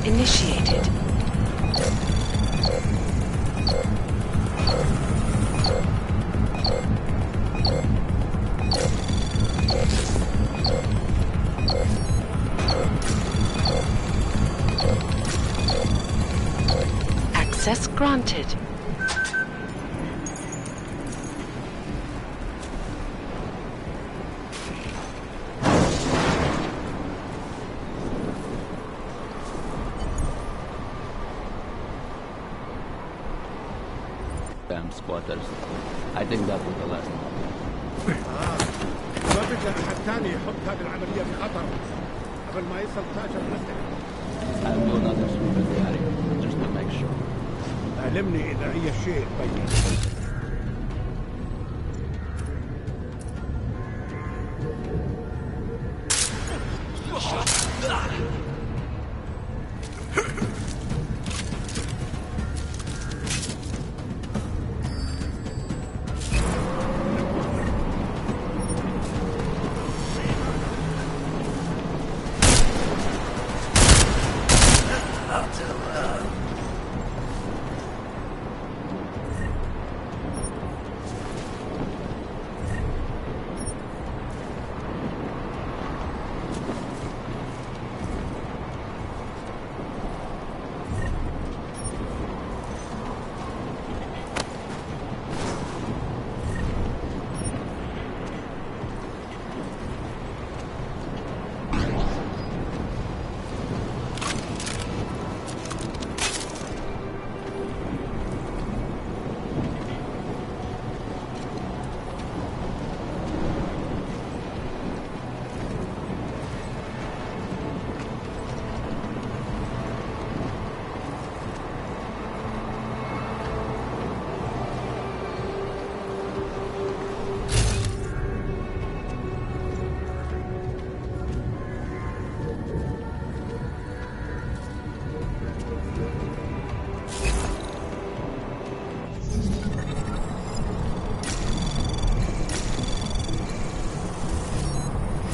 Initiated. Access granted. Damn spotters. I think that was the last one. ما بدنا أحد تاني يحط هذه العملية في خطر قبل ما يصل تاجر نفسك. I'll do another sweep in the area, just to make sure. علمني إذا أي شيء بين.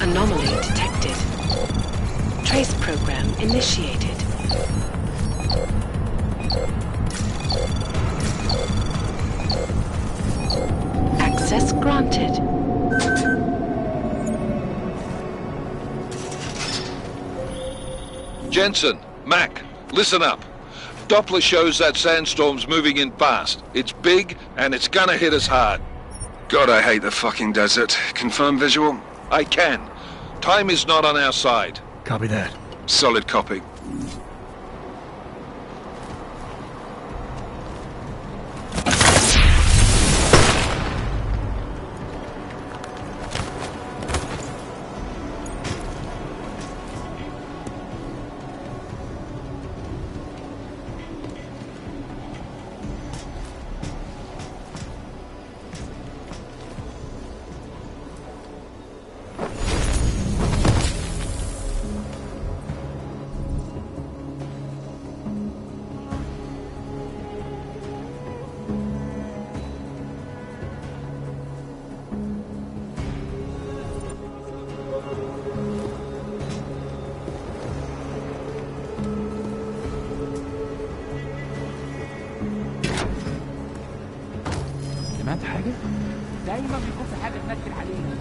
Anomaly detected. Trace program initiated. Access granted. Jensen, Mac, listen up. Doppler shows that sandstorm's moving in fast. It's big, and it's gonna hit us hard. God, I hate the fucking desert. Confirm visual? I can. Time is not on our side. Copy that. Solid copy. حاجة؟ دايما بيكون في حاجة تنكد علينا.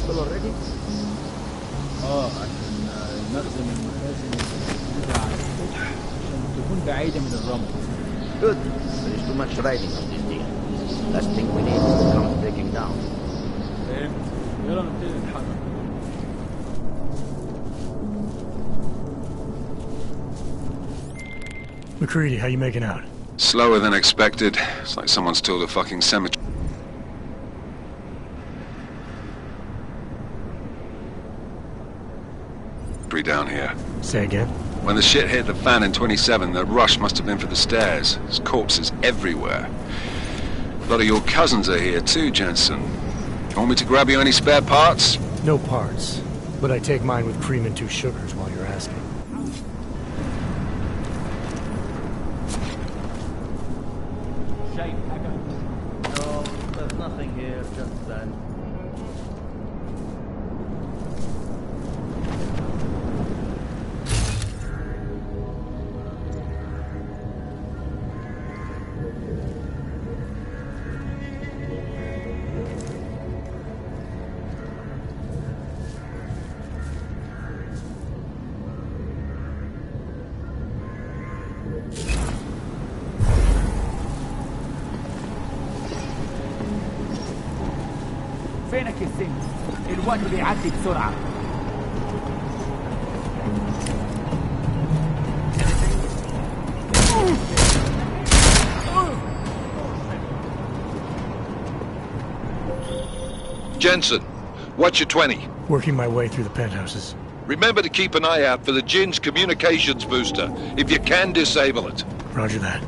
people already? عشان المخزن المخازن الموجودة على السطح عشان تكون بعيدة من الرمل. Good. There is too much riding on this deal. Last thing we need is to come breaking down. فهمت. يلا نبتدي نتحرك. McCready, how you making out? Slower than expected. It's like someone's tilled a fucking cemetery down here. Say again? When the shit hit the fan in 27, the rush must have been for the stairs. There's corpses everywhere. A lot of your cousins are here too, Jensen. You want me to grab you any spare parts? No parts. But I take mine with cream and 2 sugars while you're asking. شايف حاجة؟ No, there's nothing here, just that. فينك يا سيمس؟ الوقت بيعدي بسرعة. Jensen, what's your 20? Working my way through the penthouses. Remember to keep an eye out for the Jinn's communications booster. If you can, disable it. Roger that.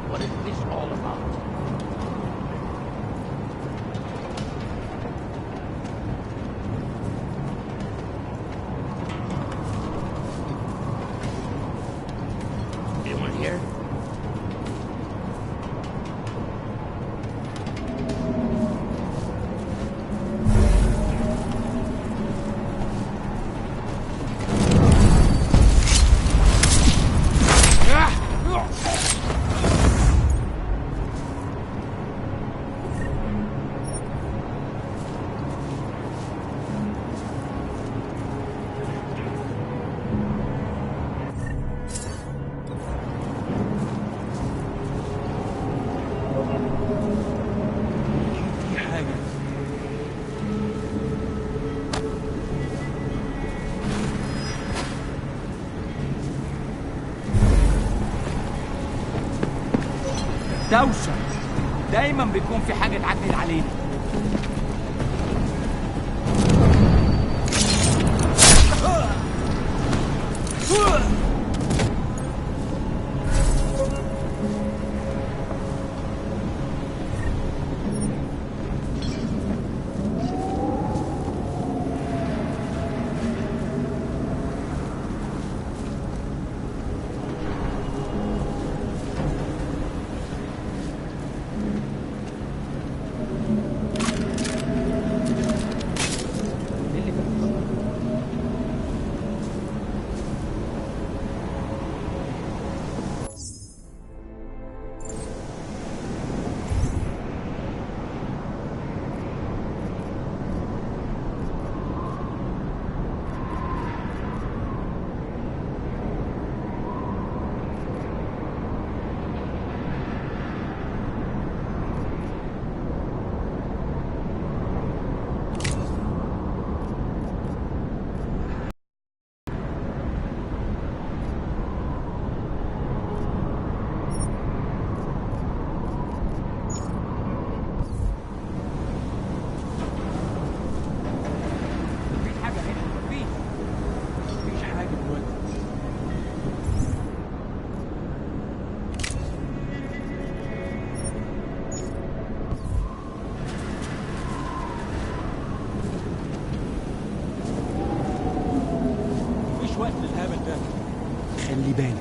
What is this all about? Anyone here? دوشة. دايما بيكون في حاجة تعدل علينا. خلي بالك.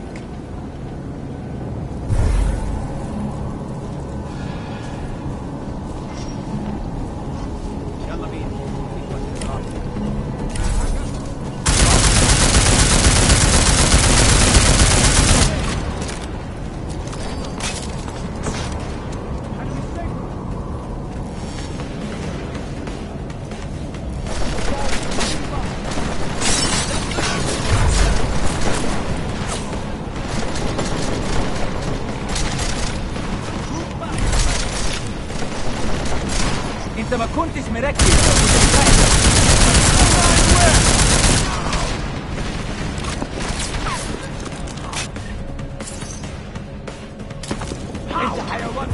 انت ما كنتش مركز. انت حيوان.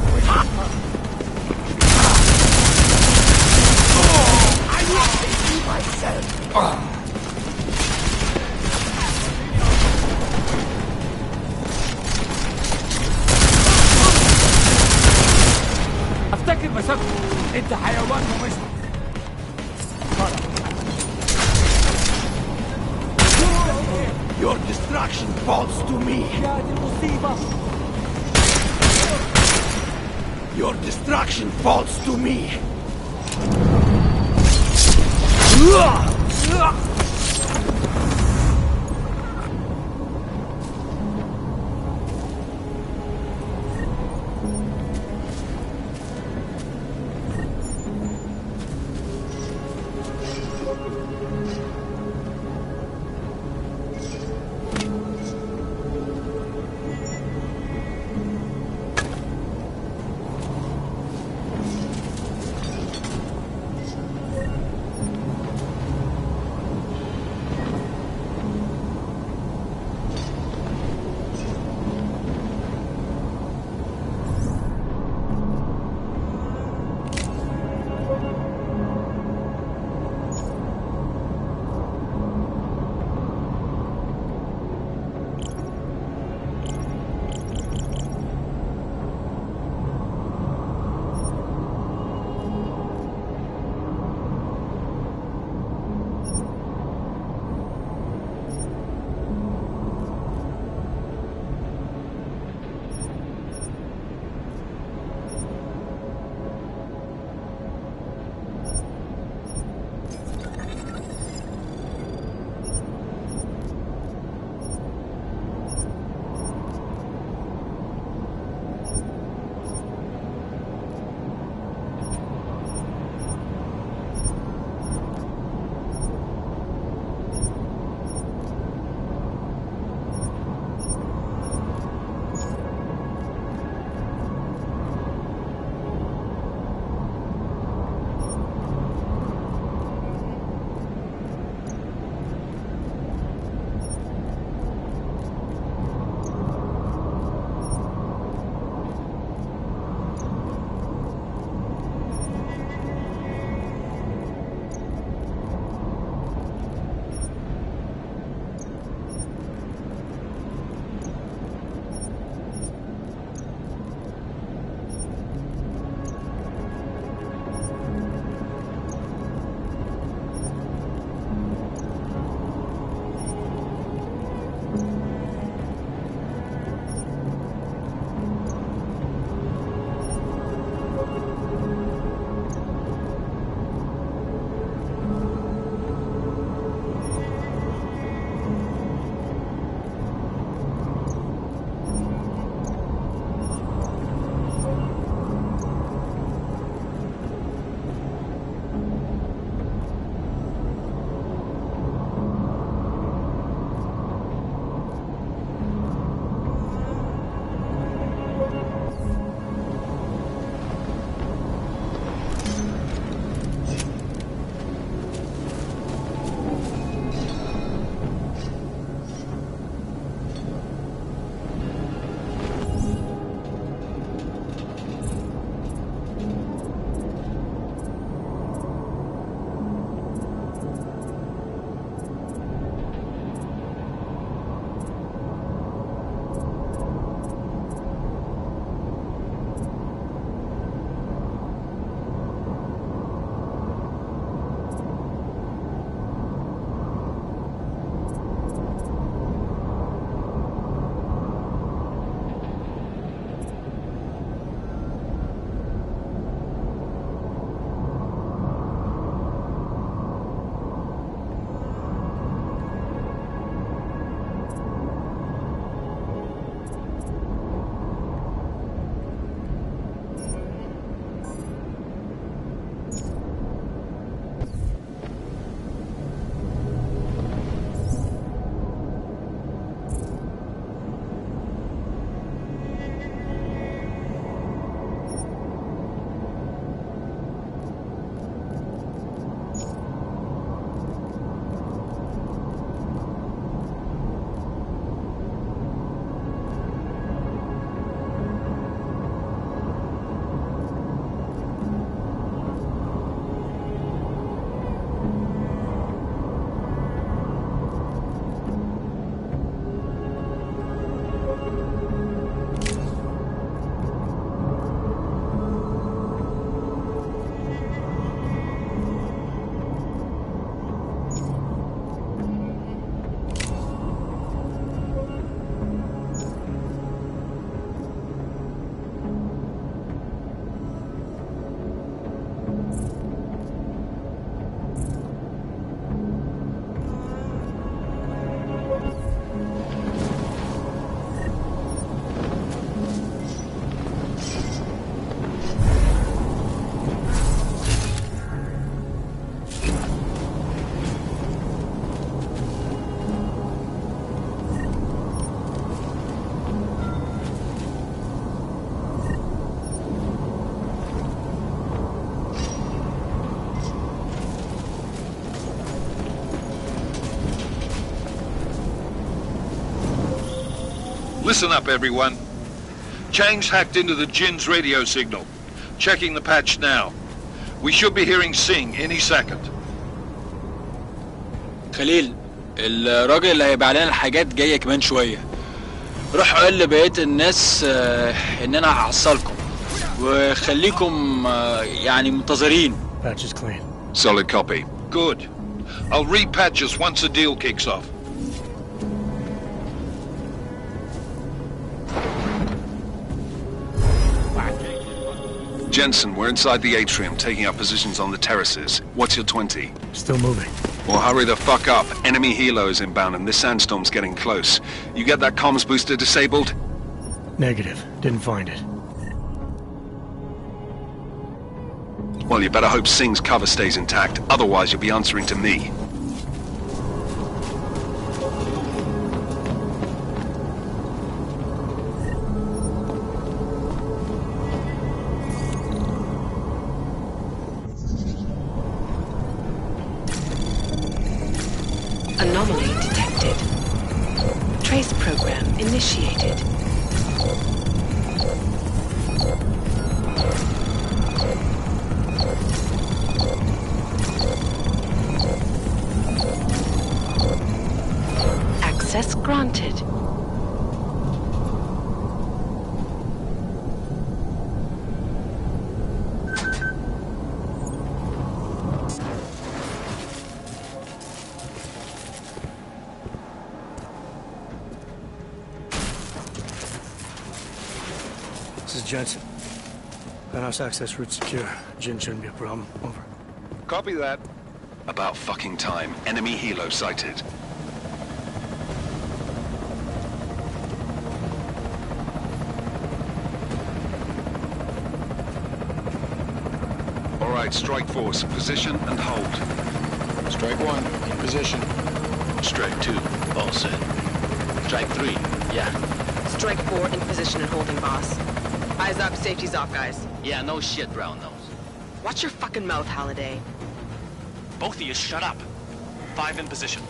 افتكر مسافته. انت حيوان ممثل. Your destruction falls to me. يا دي المصيبة. Your destruction falls to me. Listen up, everyone. Chang's hacked into the Jin's radio signal. Checking the patch now. We should be hearing Singh any second. خليل، الراجل اللي هيبيع لنا الحاجات جايه كمان شويه. روح قول لبقيه الناس ان انا هحصلكم وخليكم يعني منتظرين. Patch is clean. Solid copy. Good. I'll repatch us once the deal kicks off. Jensen, we're inside the atrium, taking up positions on the terraces. What's your 20? Still moving. Well, hurry the fuck up. Enemy helo is inbound and this sandstorm's getting close. You get that comms booster disabled? Negative. Didn't find it. Well, you better hope Singh's cover stays intact. Otherwise, you'll be answering to me. Anomaly detected. Trace program initiated. Access granted. This is Jensen. Penthouse access route secure. Jin shouldn't be a problem. Over. Copy that. About fucking time. Enemy helo sighted. All right, strike force. Position and hold. Strike 1, in position. Strike 2, all set. Strike 3, yeah. Strike 4 in position and holding, boss. Eyes up, safety's off, guys. Yeah, no shit, brown nose. Watch your fucking mouth, Halliday. Both of you shut up. 5 in position.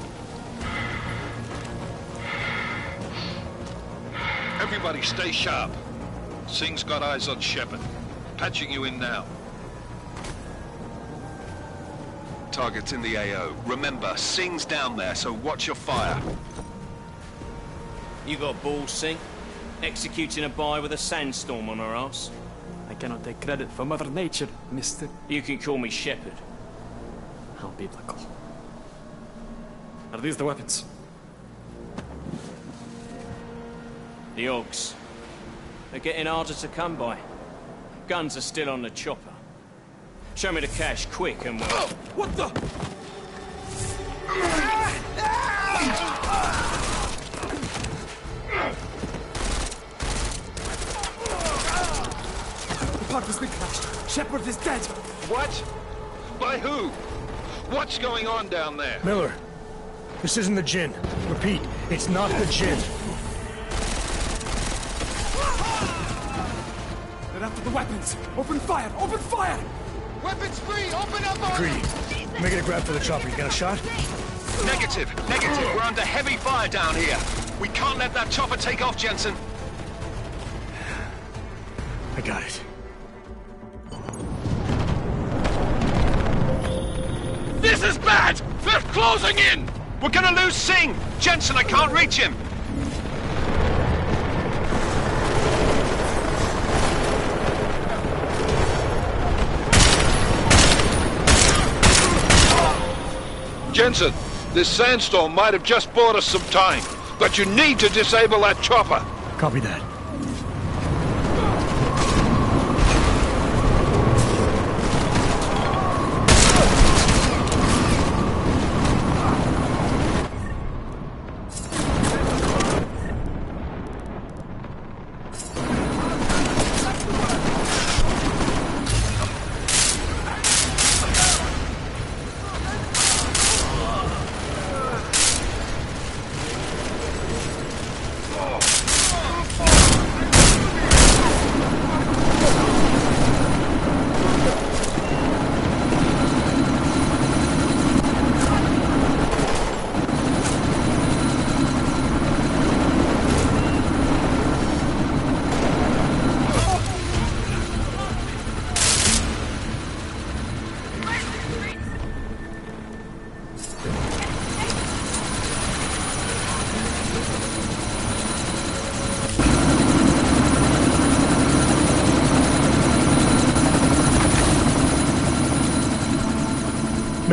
Everybody stay sharp. Singh's got eyes on Shepard. Patching you in now. Target's in the AO. Remember, Singh's down there, so watch your fire. You got balls, Singh? Executing a buy with a sandstorm on our ass? I cannot take credit for Mother Nature, mister. You can call me Shepard. How biblical. Are these the weapons? The Augs. They're getting harder to come by. Guns are still on the chopper. Show me the cash, quick, and we'll... Oh, what the? The park has been crashed. Shepard is dead. What? By who? What's going on down there? Miller, this isn't the Jin. Repeat, it's not the Jin. They're after the weapons. Open fire! Open fire! Weapons free! Open up! Greedy. Making a grab for the chopper. You got a shot? Negative. Negative. We're under heavy fire down here. We can't let that chopper take off, Jensen. I got it. This is bad! They're closing in! We're gonna lose Singh! Jensen, I can't reach him! Jensen, this sandstorm might have just bought us some time, but you need to disable that chopper. Copy that.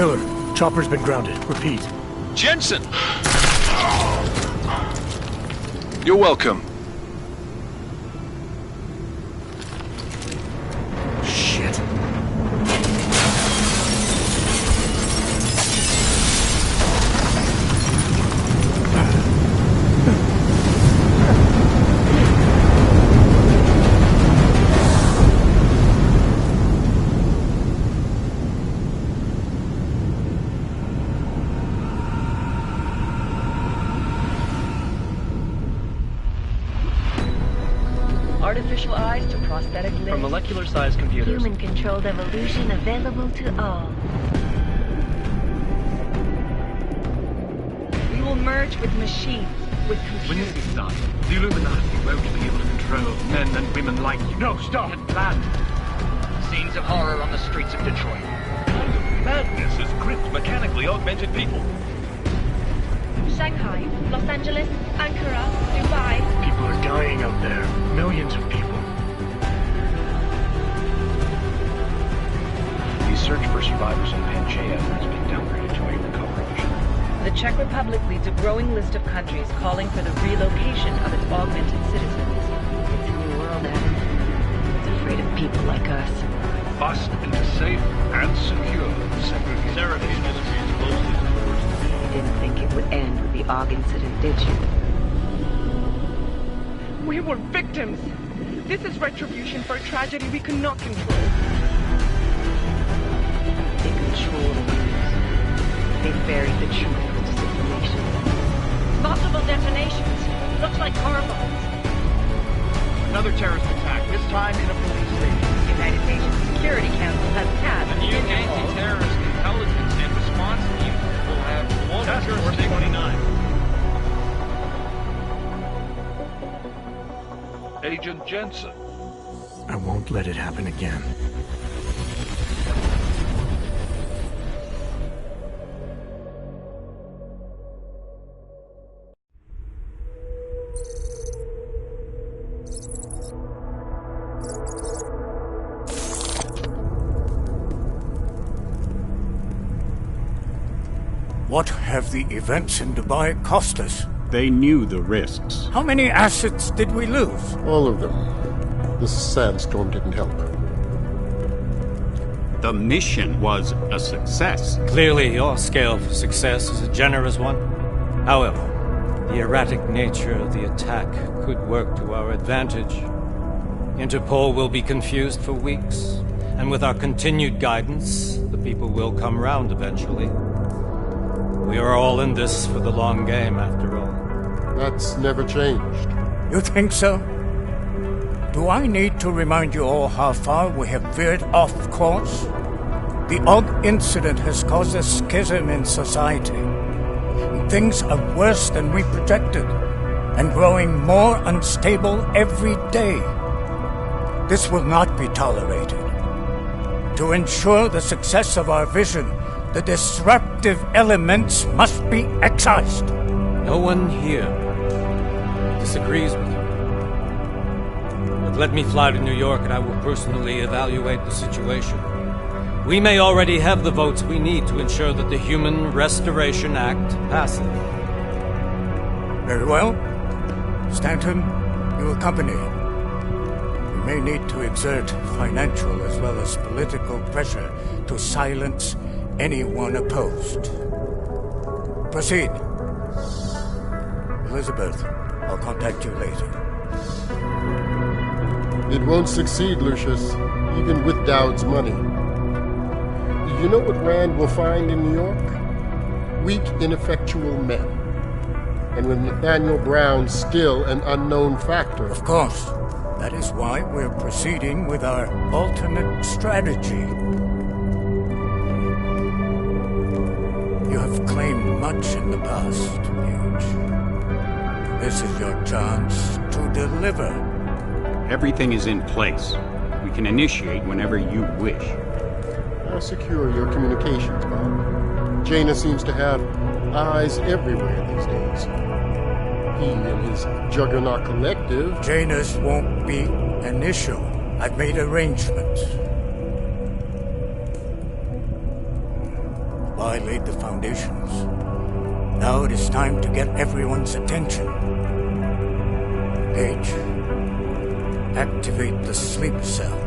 Miller, chopper's been grounded. Repeat. Jensen! You're welcome. Shit. Artificial eyes to prosthetic limbs. From molecular-sized computers. Human-controlled evolution available to all. We will merge with machines, with computers. When this is done, the Illuminati won't be able to control men and women like you. No, stop! And planned. Scenes of horror on the streets of Detroit. Kind of madness has gripped mechanically augmented people. Shanghai, Los Angeles, Ankara, Dubai. People are dying out there. Millions of people. The search for survivors in Panchaea has been downgraded to a recovery mission. The Czech Republic leads a growing list of countries calling for the relocation of its augmented citizens. It's a new world, Adam. It's afraid of people like us. Bust into safe and secure segregation. Seraphine Industries closely towards You didn't think it would end with the AUG incident, did you? We were victims. This is retribution for a tragedy we cannot control. They control the news. They buried the truth with disinformation. Multiple detonations. Looks like car bombs. Another terrorist attack, this time in a police station. The United Nations Security Council has tasked A new anti-terrorist intelligence and response team will have Task Force 29. Agent Jensen. I won't let it happen again. What have the events in Dubai cost us? They knew the risks. How many assets did we lose? All of them. The sandstorm didn't help. The mission was a success. Clearly, your scale for success is a generous one. However, the erratic nature of the attack could work to our advantage. Interpol will be confused for weeks, and with our continued guidance, the people will come round eventually. We are all in this for the long game, after all. That's never changed. You think so? Do I need to remind you all how far we have veered off course? The AUG incident has caused a schism in society. Things are worse than we projected, and growing more unstable every day. This will not be tolerated. To ensure the success of our vision, the disruptive elements must be excised. No one here disagrees with you. But let me fly to New York and I will personally evaluate the situation. We may already have the votes we need to ensure that the Human Restoration Act passes. Very well. Stanton, you accompany. We may need to exert financial as well as political pressure to silence anyone opposed. Proceed. Elizabeth, I'll contact you later. It won't succeed, Lucius, even with Dowd's money. You know what Rand will find in New York? Weak, ineffectual men. And with Nathaniel Brown still an unknown factor. Of course. That is why we're proceeding with our alternate strategy. You have claimed much in the past, Huge. This is your chance to deliver. Everything is in place. We can initiate whenever you wish. How secure are your communications, Bob? Jaina seems to have eyes everywhere these days. He and his Juggernaut Collective... Jaina's won't be an issue. I've made arrangements. Dubai laid the foundations. Now it is time to get everyone's attention. Gage, activate the sleep cell.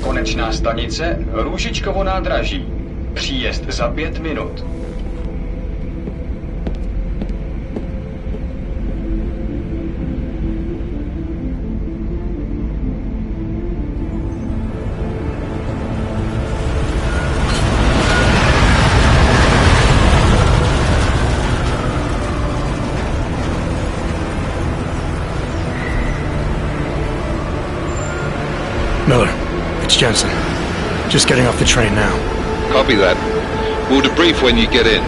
Konečná stanice Růžičkovo nádraží. Příjezd za 5 minut. Miller, it's Jensen. Just getting off the train now. Copy that. We'll debrief when you get in.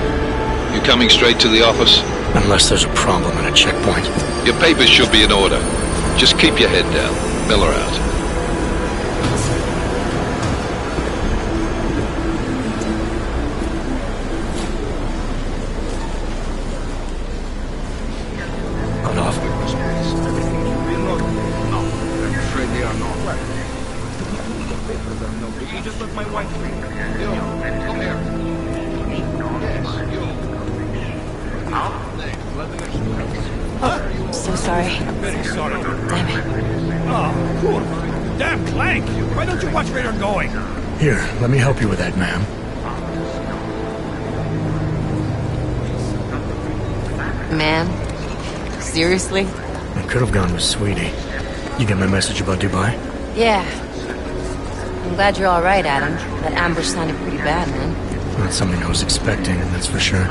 You coming straight to the office? Unless there's a problem at a checkpoint. Your papers should be in order. Just keep your head down. Miller out. Cut off. No, I'm afraid they are not. You just let my wife free. Yo, come here. Yes, you. I'm so sorry. Very sorry. Damn it. Oh, cool. Damn Clank! Why don't you watch where you're going? Here, let me help you with that, ma'am. Man? Seriously? I could have gone with Sweetie. You get my message about Dubai? Yeah. I'm glad you're alright, Adam. That ambush sounded pretty bad, man. Not something I was expecting, that's for sure.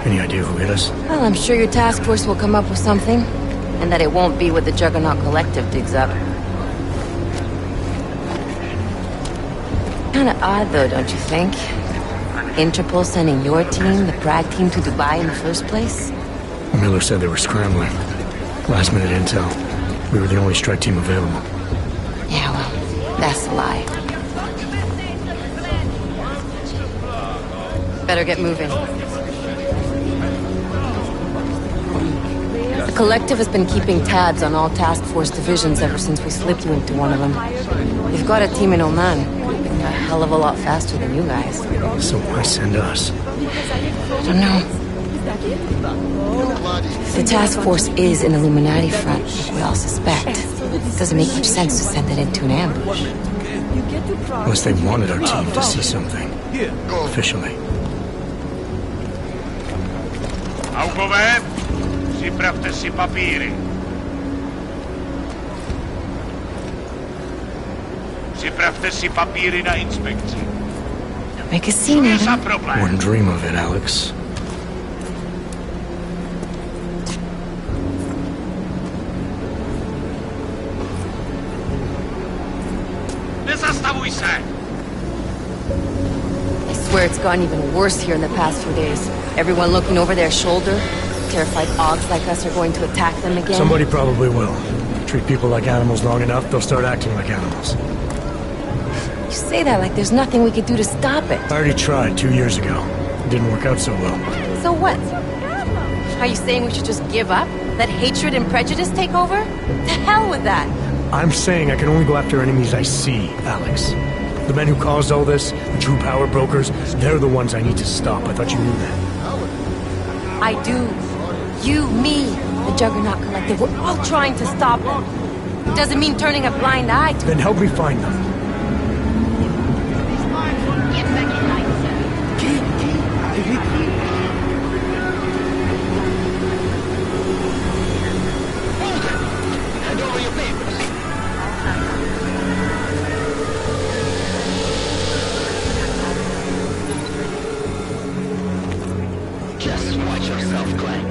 Any idea who hit us? Well, I'm sure your task force will come up with something. And that it won't be what the Juggernaut Collective digs up. Kinda odd, though, don't you think? Interpol sending your team, the Prague team, to Dubai in the first place? Miller said they were scrambling. Last-minute intel. We were the only strike team available. Yeah, well, that's a lie. Better get moving. The Collective has been keeping tabs on all task force divisions ever since we slipped you into one of them. They've got a team in Oman. A hell of a lot faster than you guys. So why send us? I don't know. If the task force is an Illuminati front, like we all suspect, it doesn't make much sense to send it into an ambush. Unless they wanted our team to see something. Officially. Augové, připravte si papíry. Připravte si papíry na inspekci. Make a scene, Adam. Wouldn't dream of it, Alex. Nezastavuj se! I swear it's gotten even worse here in the past few days. Everyone looking over their shoulder. Terrified Augs like us are going to attack them again. Somebody probably will. Treat people like animals long enough, they'll start acting like animals. You say that like there's nothing we could do to stop it. I already tried 2 years ago. It didn't work out so well. So what? Are you saying we should just give up? Let hatred and prejudice take over? To hell with that! I'm saying I can only go after enemies I see, Alex. The men who caused all this, the true power brokers, they're the ones I need to stop. I thought you knew that. I do. You, me, the Juggernaut Collective, we're all trying to stop them. It doesn't mean turning a blind eye to Then help me find them. Hand over your papers. Just watch yourself, Glenn.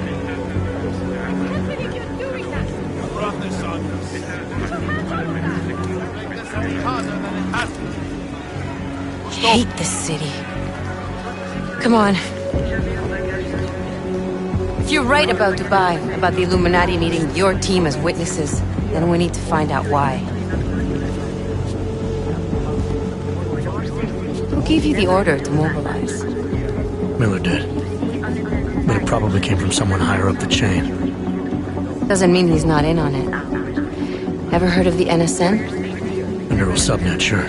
hate this city. Come on. If you're right about Dubai, about the Illuminati needing your team as witnesses, then we need to find out why. gave you the order to mobilize? Miller did. But it probably came from someone higher up the chain. Doesn't mean he's not in on it. Ever heard of the NSN? A neural subnet, sure.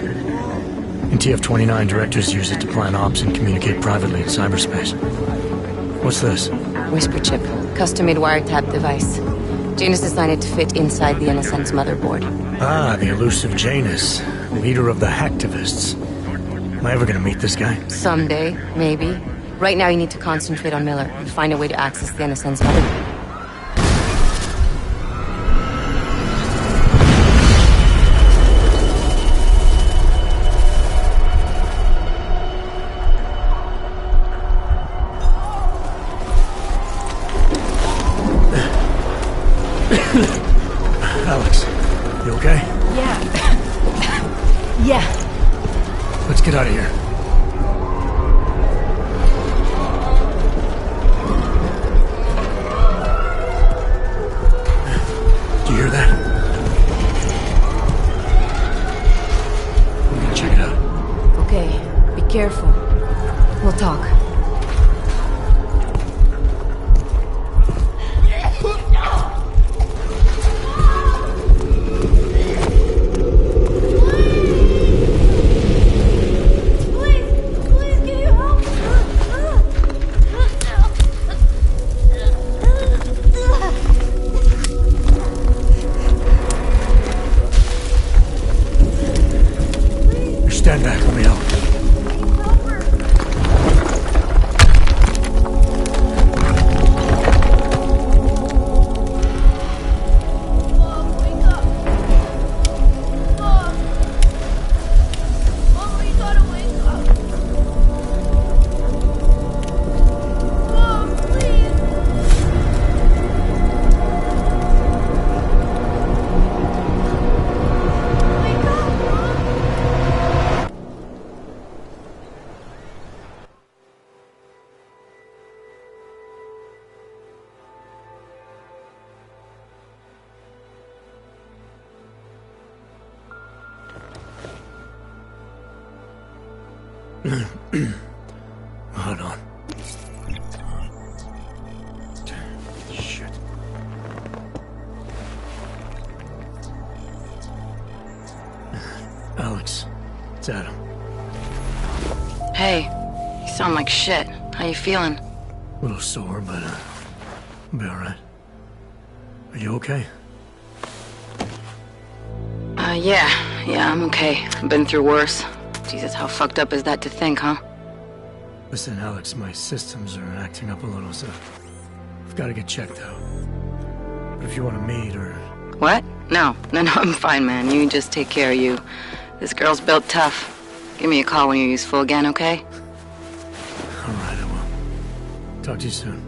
In TF-29, directors use it to plan ops and communicate privately in cyberspace. What's this? Whisper chip. Custom-made wiretap device. Janus designed it to fit inside the NSN's motherboard. Ah, the elusive Janus. Leader of the hacktivists. Am I ever gonna meet this guy? Someday, maybe. Right now you need to concentrate on Miller and find a way to access the NSN's motherboard. Alex, you okay? Yeah. Yeah. Let's get out of here. Do you hear that? I'm gonna check it out. Okay, be careful. We'll talk. Stand back, let me help. Hold on. Shit. Alex, it's Adam. Hey, you sound like shit. How you feeling? A little sore, but I'll be alright. Are you okay? Yeah, I'm okay. I've been through worse. Jesus, how fucked up is that to think, huh? Listen, Alex, my systems are acting up a little, so I've got to get checked out. But if you want to meet or... What? No, I'm fine, man. You just take care of you. This girl's built tough. Give me a call when you're useful again, okay? Alright, I will. Talk to you soon.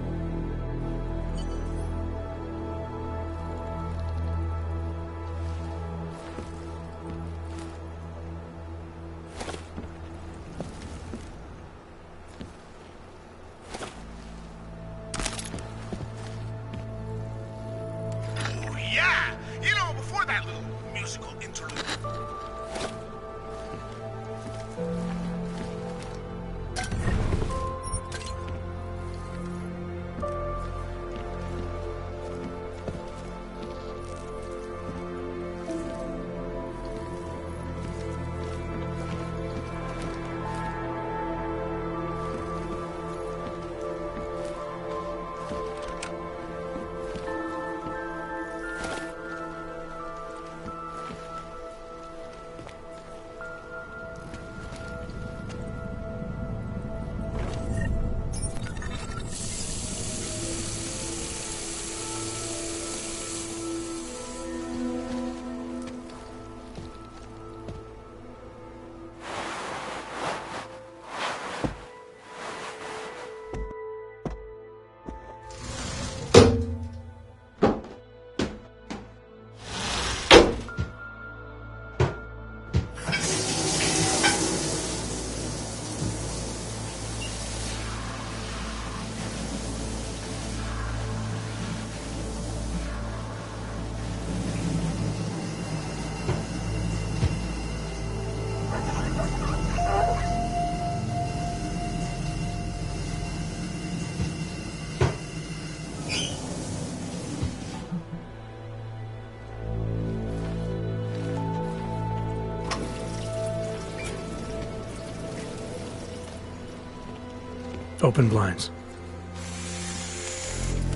Open blinds.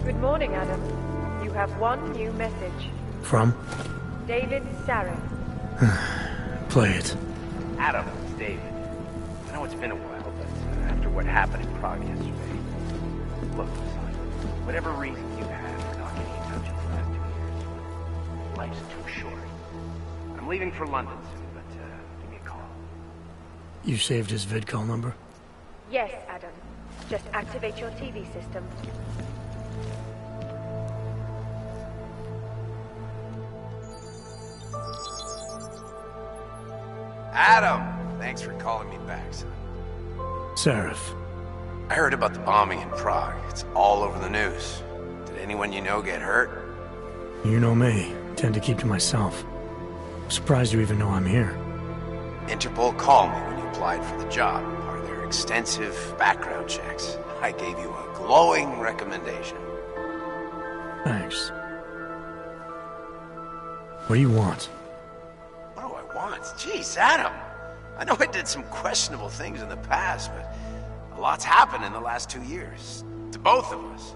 Good morning, Adam. You have one new message. From? David Sarek. Play it. Adam, it's David. I know it's been a while, but after what happened in Prague yesterday... Look, son, whatever reason you had for not getting in touch in the last 2 years, life's too short. I'm leaving for London soon, but give me a call. You saved his vidcall number? Yes, Adam. Just activate your TV system. Adam! Thanks for calling me back, son. Seraph. I heard about the bombing in Prague. It's all over the news. Did anyone you know get hurt? You know me. Tend to keep to myself. I'm surprised you even know I'm here. Interpol called me when you applied for the job, part of their extensive background checks. I gave you a glowing recommendation. Thanks. What do you want? What do I want? Jeez, Adam! I know I did some questionable things in the past, but a lot's happened in the last 2 years. To both of us.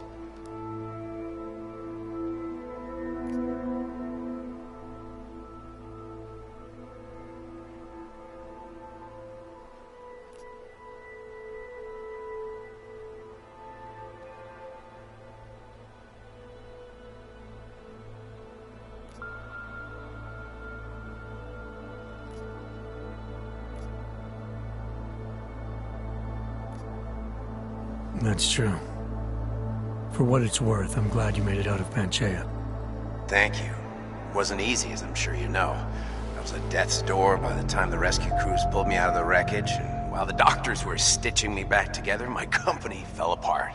That's true. For what it's worth, I'm glad you made it out of Panchaea. Thank you. It wasn't easy, as I'm sure you know. I was at death's door by the time the rescue crews pulled me out of the wreckage, and while the doctors were stitching me back together, my company fell apart.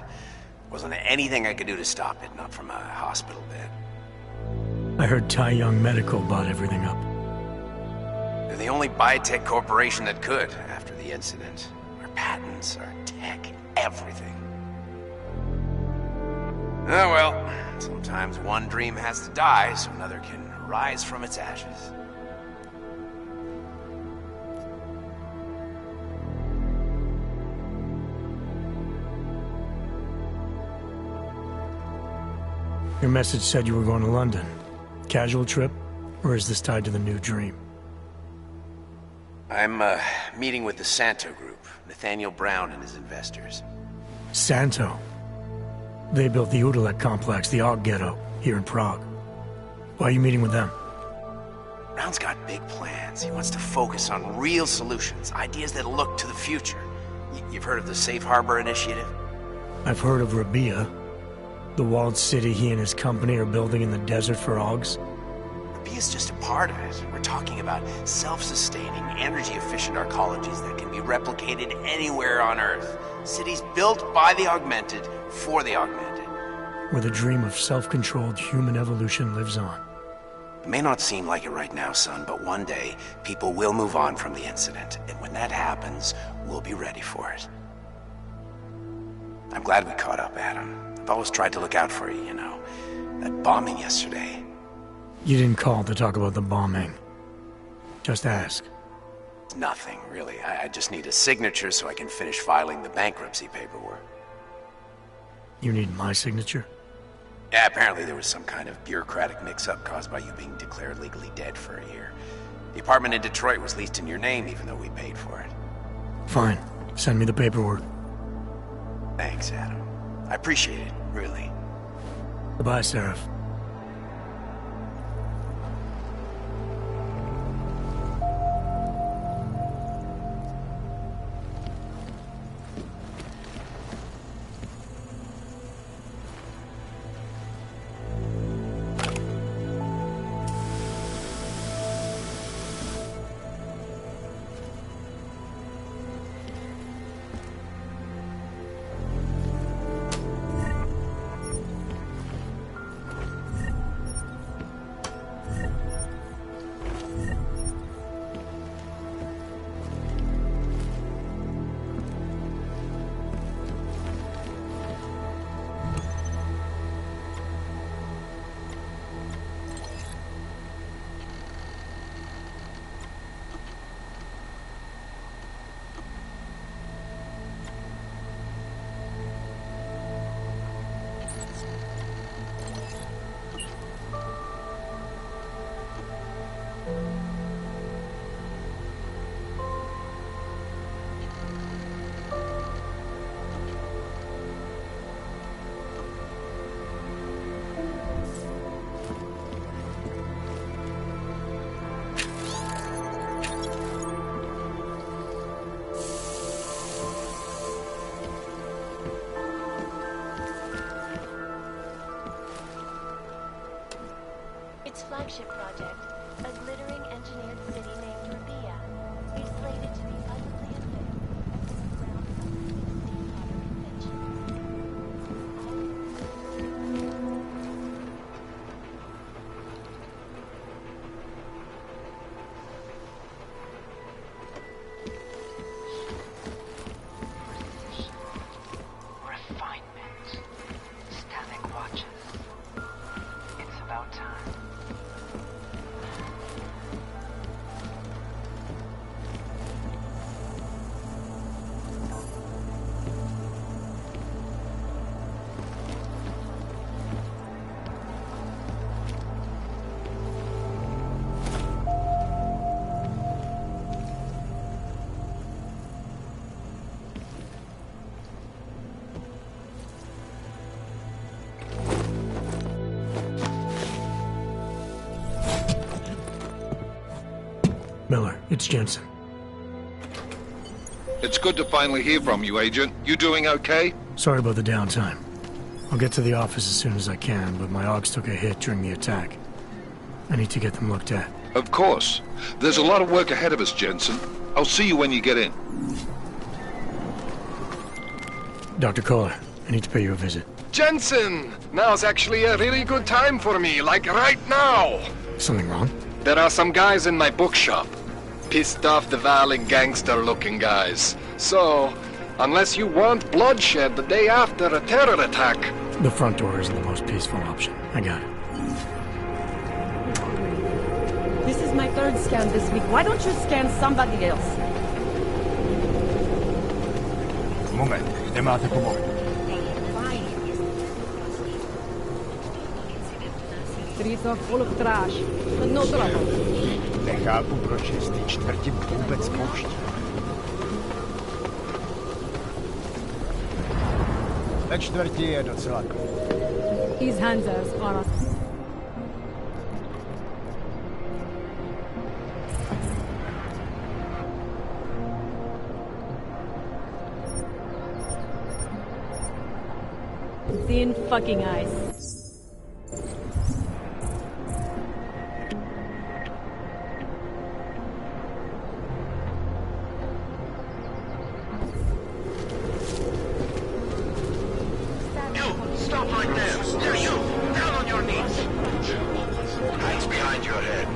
Wasn't anything I could do to stop it, not from a hospital bed. I heard Tai Young Medical bought everything up. They're the only biotech corporation that could, after the incident. Our patents, our tech, everything. Oh well, sometimes one dream has to die so another can rise from its ashes. Your message said you were going to London. Casual trip? Or is this tied to the new dream? I'm meeting with the Santo Group, Nathaniel Brown and his investors. Santo? They built the Udalek complex, the Og Ghetto, here in Prague. Why are you meeting with them? Brown's got big plans. He wants to focus on real solutions, ideas that look to the future. You've heard of the Safe Harbor Initiative? I've heard of Rabia, the walled city he and his company are building in the desert for Ogs. Rabia's just a part of it. We're talking about self-sustaining, energy-efficient arcologies that can be replicated anywhere on Earth. Cities built by the augmented, for the augmented. Where the dream of self-controlled human evolution lives on. It may not seem like it right now, son, but one day, people will move on from the incident. And when that happens, we'll be ready for it. I'm glad we caught up, Adam. I've always tried to look out for you, you know. That bombing yesterday. You didn't call to talk about the bombing. Just ask. Nothing, really. I just need a signature so I can finish filing the bankruptcy paperwork. You need my signature? Yeah, apparently there was some kind of bureaucratic mix-up caused by you being declared legally dead for a year. The apartment in Detroit was leased in your name even though we paid for it. Fine. Send me the paperwork. Thanks, Adam. I appreciate it, really. Goodbye, Seraph. engineered city named Rabia. He's slated to be violently invaded around Refinement. Static watches. It's about time. Miller, it's Jensen. It's good to finally hear from you, Agent. You doing okay? Sorry about the downtime. I'll get to the office as soon as I can, but my Augs took a hit during the attack. I need to get them looked at. Of course. There's a lot of work ahead of us, Jensen. I'll see you when you get in. Dr. Kohler, I need to pay you a visit. Jensen! Now's actually a really good time for me, like right now! Something wrong? There are some guys in my bookshop. Pissed off the Valley gangster-looking guys. So, unless you want bloodshed the day after a terror attack... The front door isn't the most peaceful option. I got it. This is my third scan this week. Why don't you scan somebody else? Moment, nemáte pomoc. Streets are full of trash, but no trouble. Nechápu, proč je z té čtvrti vůbec pouští. Ve čtvrti je docela His hands are on us. Thin fucking eyes. Stop right there! There, you! Down on your knees! Hands behind your head.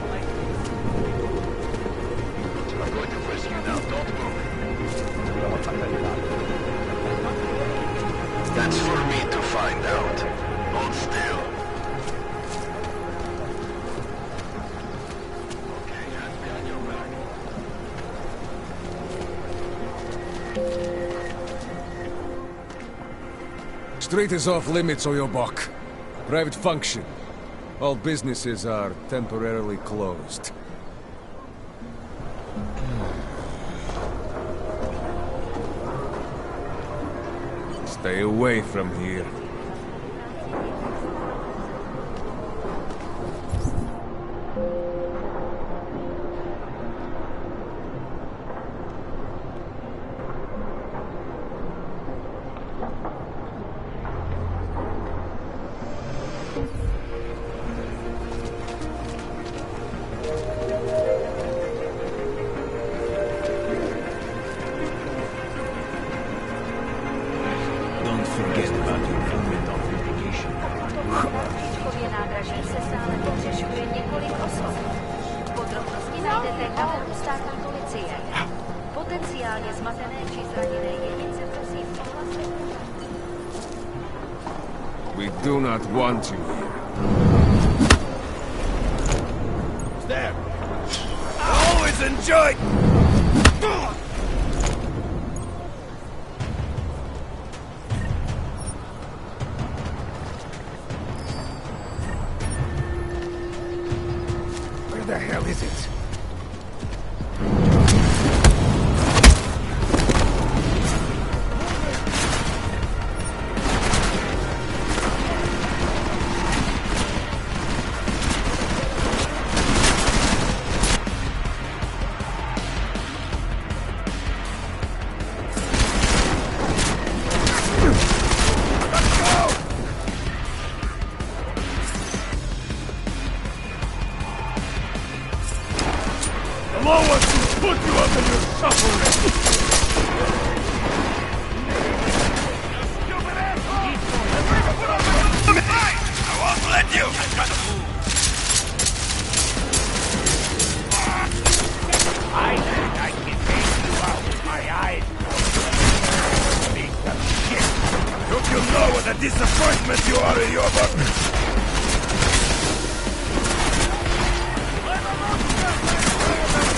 I'm going to rescue now. Don't move. That's for me to find out. Hold still. Okay, hands behind your back. Street is off limits, Oyobok. Private function. All businesses are temporarily closed. Stay away from here. Don't forget about your movement authentication. Příčkově nádraží se stále pohřešuje několik osob. Podrobnosti najdete na webu státní policie. Potenciálně zmatené či zraněné jedince prosím ohlaste. We do not want you here. There! I always enjoyed... Where the hell is it? Allow us to put you under your suffering! I won't let you! I've got to move! I think I can make you out with my eyes closed. Piece of shit! Don't you know what a disappointment you are in your book?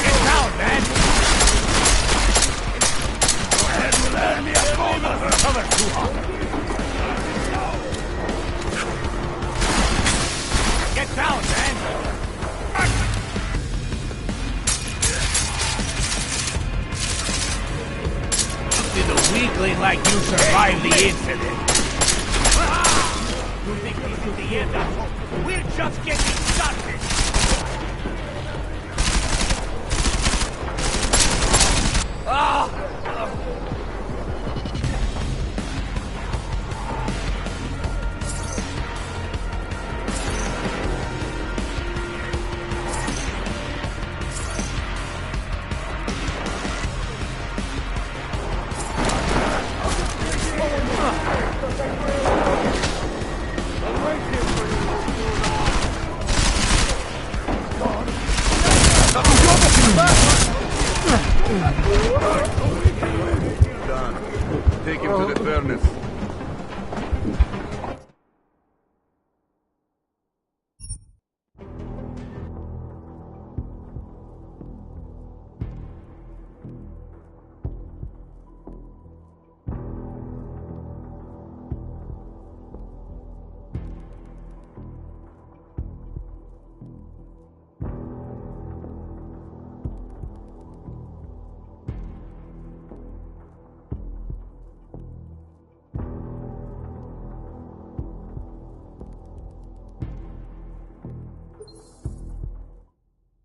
Get down, man! Go ahead and let me a cold over cover too hot! Get down, man! Did a weakling like you survive the incident? You think this is the end of hope? We're just getting started! Done. Take him to the furnace.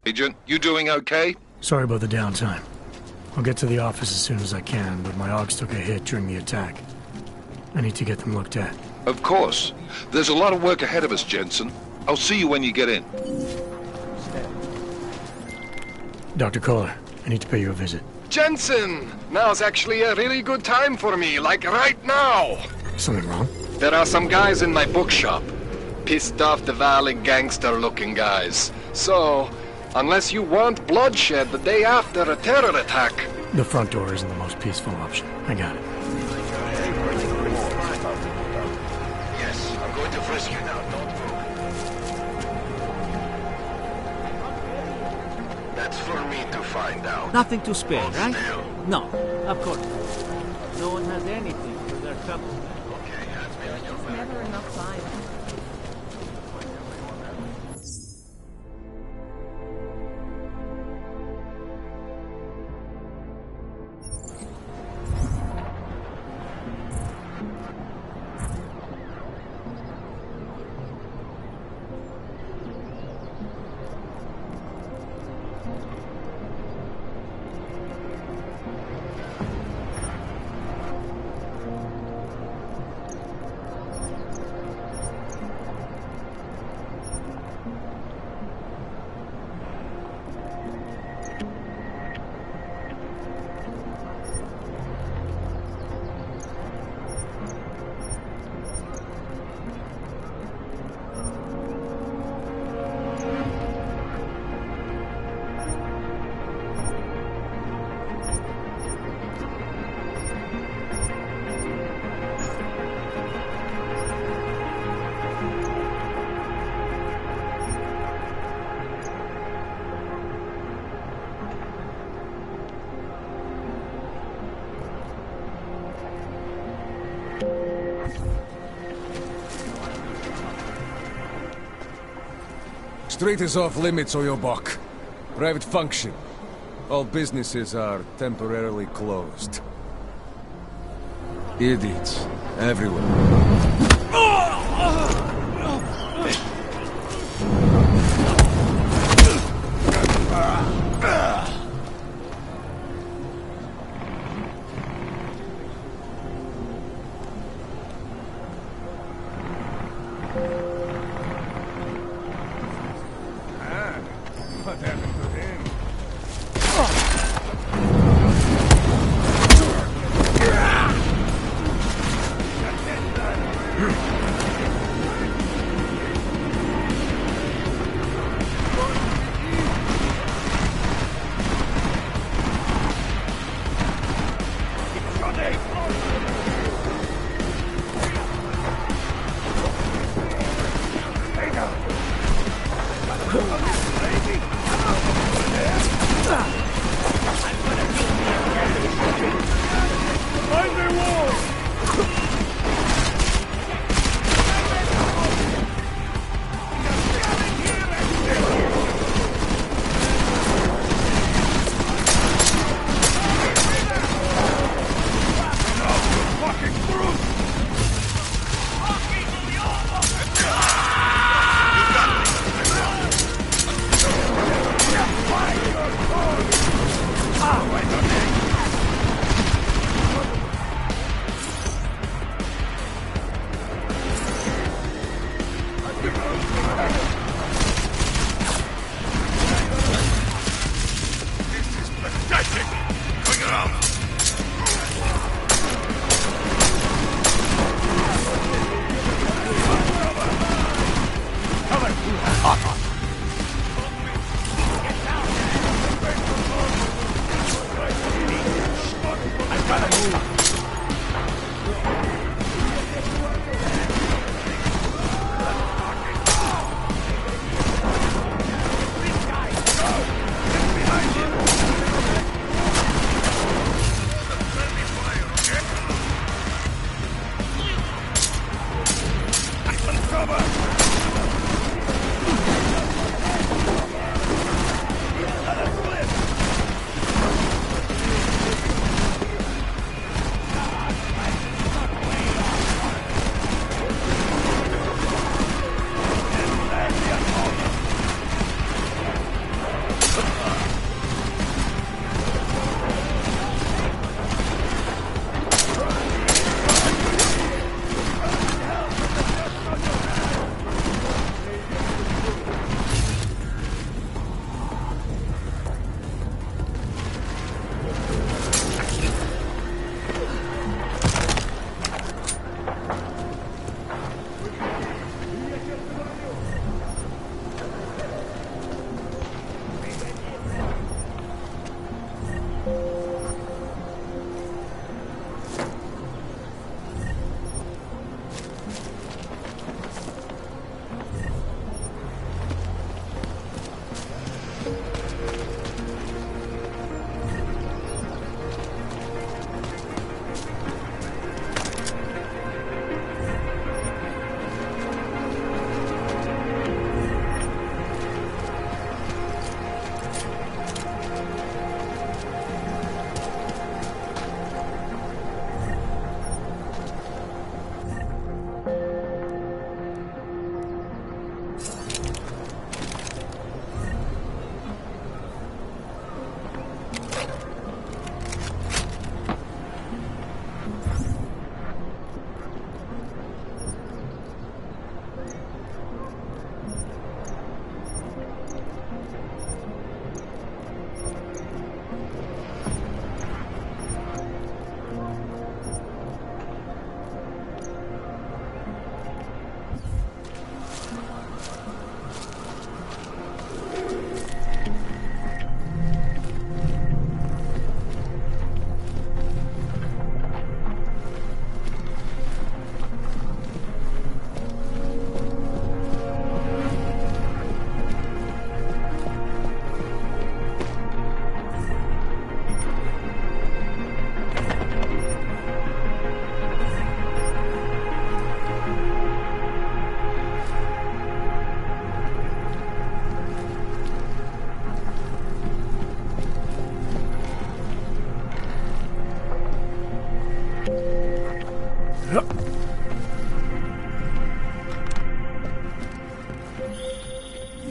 Agent, you doing okay? Sorry about the downtime. I'll get to the office as soon as I can, but my Augs took a hit during the attack. I need to get them looked at. Of course. There's a lot of work ahead of us, Jensen. I'll see you when you get in. Dr. Kohler, I need to pay you a visit. Jensen! Now's actually a really good time for me, like right now! Something wrong? There are some guys in my bookshop. Pissed off the Valley gangster-looking guys. So, unless you want bloodshed the day after a terror attack... The front door isn't the most peaceful option. I got it. Yes, I'm going to frisk you now. Don't move. That's for me to find out. Nothing to spare, right? No, of course. No one has anything for their trouble. Okay, that's me on your back. Never enough time. Street is off limits, or your buck. Private function. All businesses are temporarily closed. Idiots. Everywhere. What happened to him?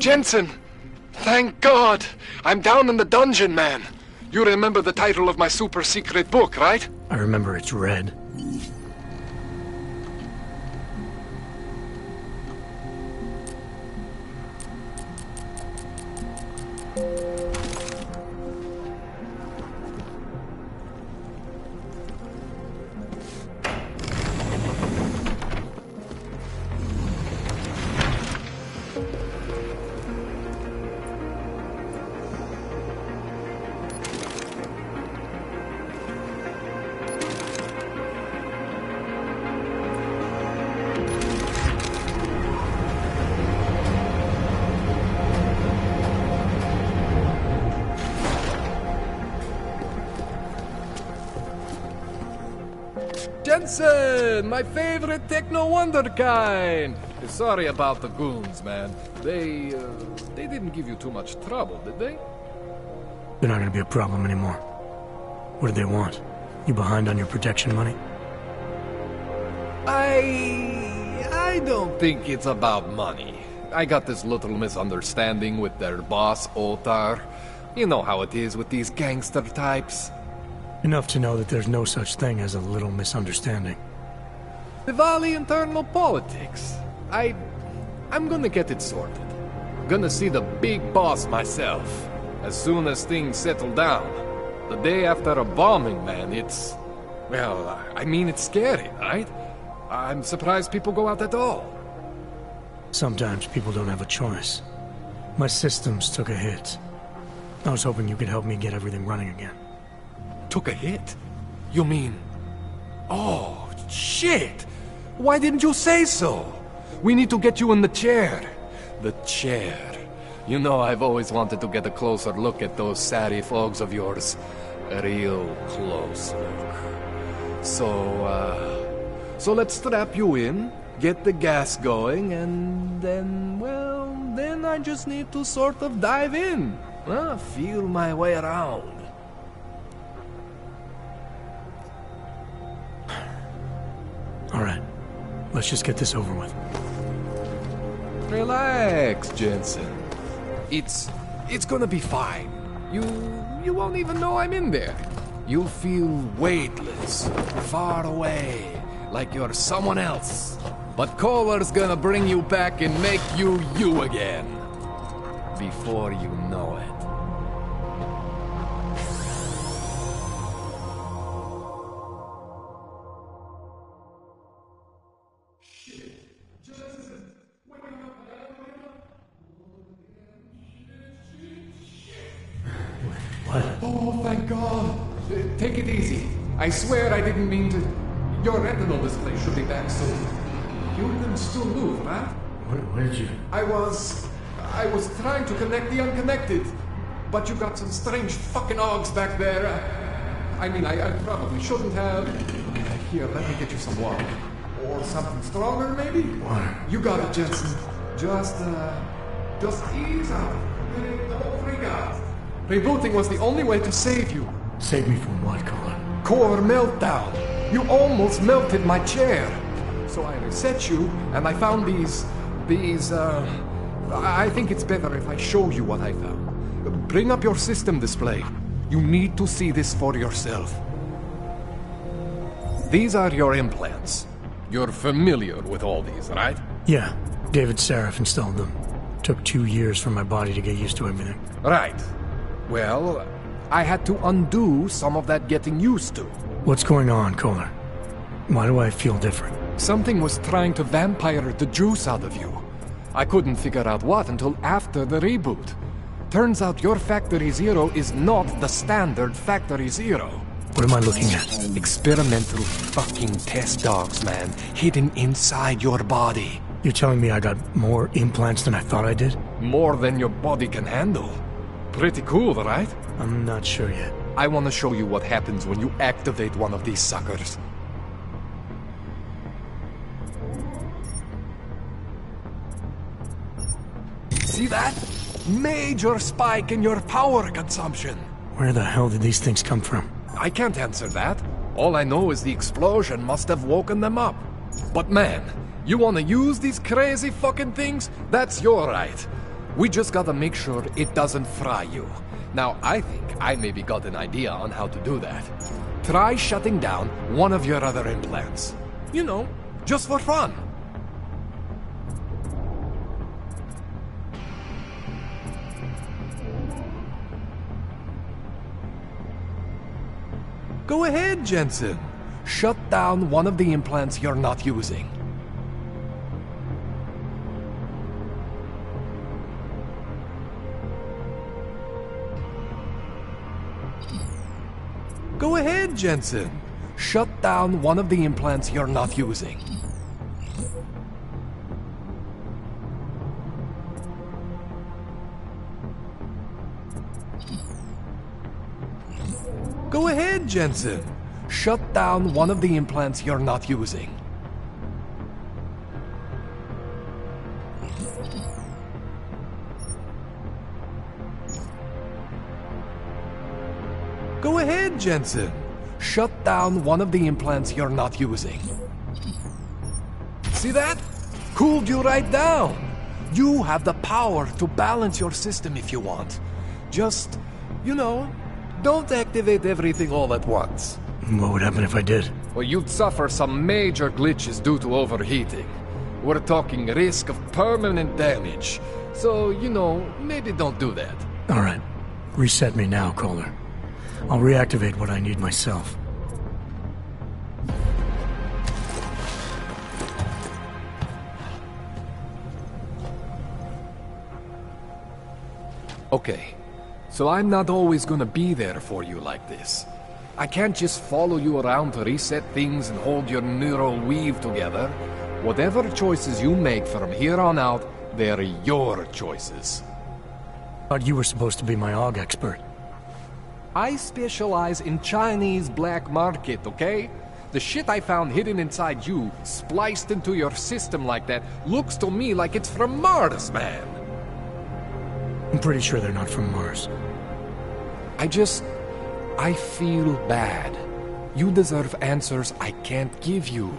Jensen! Thank God! I'm down in the dungeon, man. You remember the title of my super secret book, right? I remember it's red. Jensen, my favorite techno wonderkind. Sorry about the goons, man. They didn't give you too much trouble, did they? They're not gonna be a problem anymore. What do they want? You behind on your protection money? I don't think it's about money. I got this little misunderstanding with their boss, Otar. You know how it is with these gangster types. Enough to know that there's no such thing as a little misunderstanding. Diwali internal politics. I'm gonna get it sorted. Gonna see the big boss myself. As soon as things settle down. The day after a bombing, man, it's... Well, I mean, it's scary, right? I'm surprised people go out at all. Sometimes people don't have a choice. My systems took a hit. I was hoping you could help me get everything running again. Took a hit? You mean... Oh, shit! Why didn't you say so? We need to get you in the chair. The chair. You know I've always wanted to get a closer look at those satty folks of yours. A real close look. So let's strap you in, get the gas going, and then, well, then I just need to sort of dive in. Feel my way around. All right, let's just get this over with. Relax, Jensen. It's gonna be fine. You won't even know I'm in there. You'll feel weightless, far away, like you're someone else. But Kohler's gonna bring you back and make you you again. Before you know it. What? Oh, thank God. Take it easy. I swear I didn't mean to... Your retinal display should be back soon. You can still move, right? Where did you... I was trying to connect the unconnected. But you got some strange fucking ogs back there. I mean, I probably shouldn't have. Here, let me get you some water. Or something stronger, maybe? Water. You got it, Jensen. Just ease out. Don't freak out. Rebooting was the only way to save you. Save me from what, Kohler? Core meltdown. You almost melted my chair. So I reset you, and I found these, I think it's better if I show you what I found. Bring up your system display. You need to see this for yourself. These are your implants. You're familiar with all these, right? Yeah, David Sarif installed them. Took 2 years for my body to get used to everything. Right. Well, I had to undo some of that getting used to. What's going on, Kohler? Why do I feel different? Something was trying to vampire the juice out of you. I couldn't figure out what until after the reboot. Turns out your Factory Zero is not the standard Factory Zero. What am I looking at? Experimental fucking test dogs, man. Hidden inside your body. You're telling me I got more implants than I thought I did? More than your body can handle. Pretty cool, right? I'm not sure yet. I want to show you what happens when you activate one of these suckers. See that? Major spike in your power consumption. Where the hell did these things come from? I can't answer that. All I know is the explosion must have woken them up. But man, you want to use these crazy fucking things? That's your right. We just gotta make sure it doesn't fry you. Now, I think I maybe got an idea on how to do that. Try shutting down one of your other implants. You know, just for fun. Go ahead, Jensen. Shut down one of the implants you're not using. Go ahead, Jensen. Shut down one of the implants you're not using. Go ahead, Jensen. Shut down one of the implants you're not using. Go ahead, Jensen. Shut down one of the implants you're not using. See that? Cooled you right down. You have the power to balance your system if you want. Just, you know, don't activate everything all at once. What would happen if I did? Well, you'd suffer some major glitches due to overheating. We're talking risk of permanent damage. So, you know, maybe don't do that. All right. Reset me now, Kohler. I'll reactivate what I need myself. Okay. So I'm not always gonna be there for you like this. I can't just follow you around to reset things and hold your neural weave together. Whatever choices you make from here on out, they're your choices. Thought you were supposed to be my AUG expert. I specialize in Chinese black market, okay? The shit I found hidden inside you, spliced into your system like that, looks to me like it's from Mars, man. I'm pretty sure they're not from Mars. I feel bad. You deserve answers I can't give you.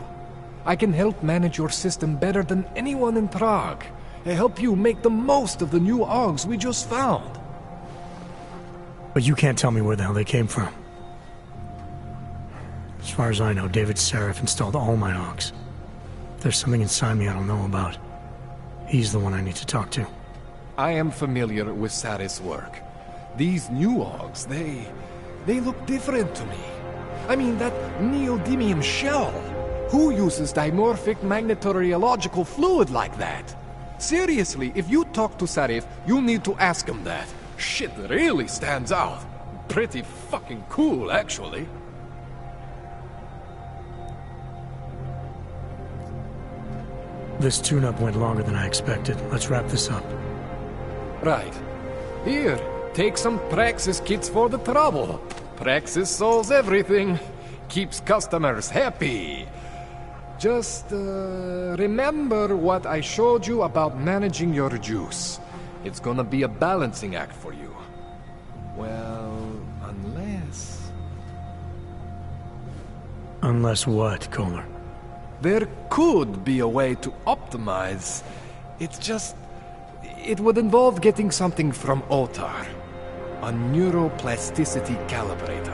I can help manage your system better than anyone in Prague. I help you make the most of the new AUGs we just found. But you can't tell me where the hell they came from. As far as I know, David Sarif installed all my AUGs. If there's something inside me I don't know about, he's the one I need to talk to. I am familiar with Sarif's work. These new AUGs, they look different to me. I mean, that neodymium shell. Who uses dimorphic magnetorheological fluid like that? Seriously, if you talk to Sarif, you need to ask him that. Shit really stands out. Pretty fucking cool, actually. This tune-up went longer than I expected. Let's wrap this up. Right. Here, take some Praxis kits for the trouble. Praxis solves everything. Keeps customers happy. Just, remember what I showed you about managing your juice. It's gonna be a balancing act for you. Well, unless... Unless what, Kohler? There could be a way to optimize. It's just... It would involve getting something from Otar. A neuroplasticity calibrator.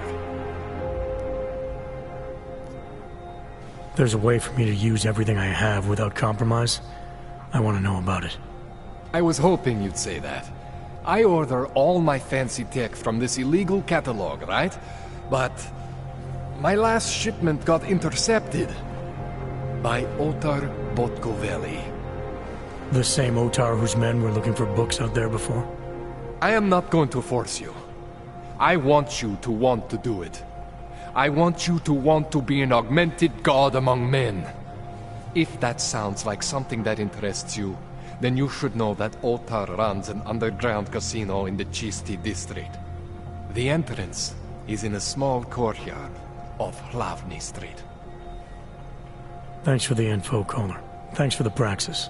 There's a way for me to use everything I have without compromise? I want to know about it. I was hoping you'd say that. I order all my fancy tech from this illegal catalog, right? But my last shipment got intercepted by Otar Botkoveli. The same Otar whose men were looking for books out there before? I am not going to force you. I want you to want to do it. I want you to want to be an augmented god among men. If that sounds like something that interests you, then you should know that Otar runs an underground casino in the Chisti district. The entrance is in a small courtyard off Hlavny Street. Thanks for the info, Kohler. Thanks for the praxis.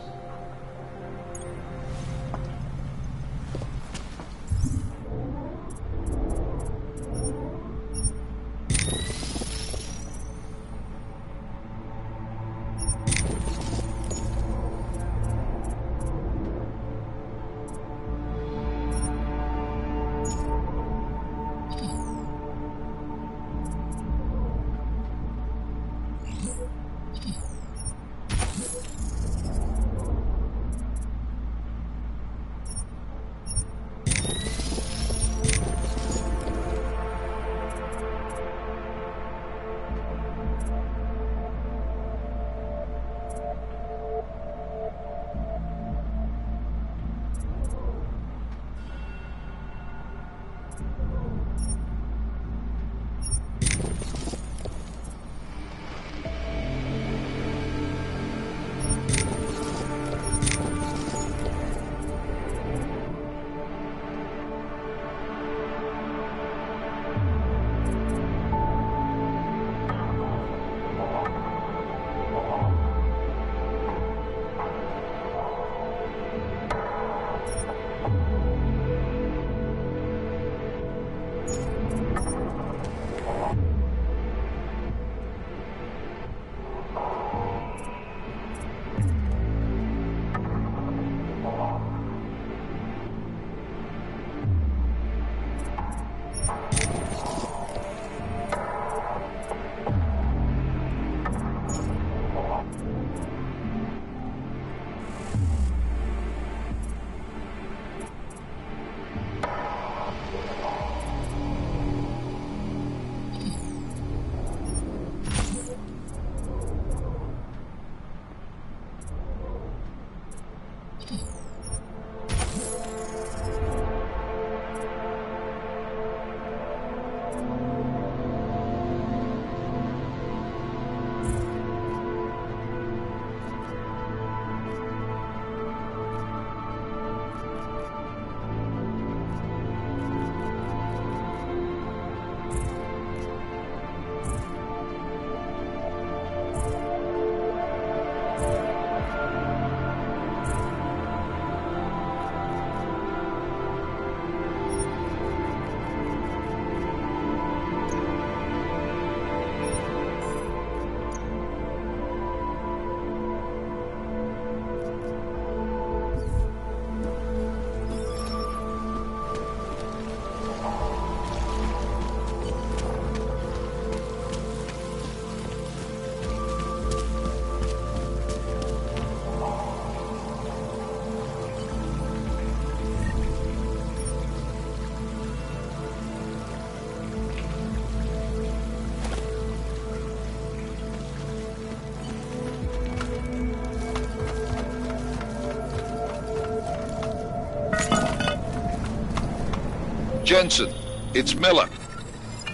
Jensen, it's Miller.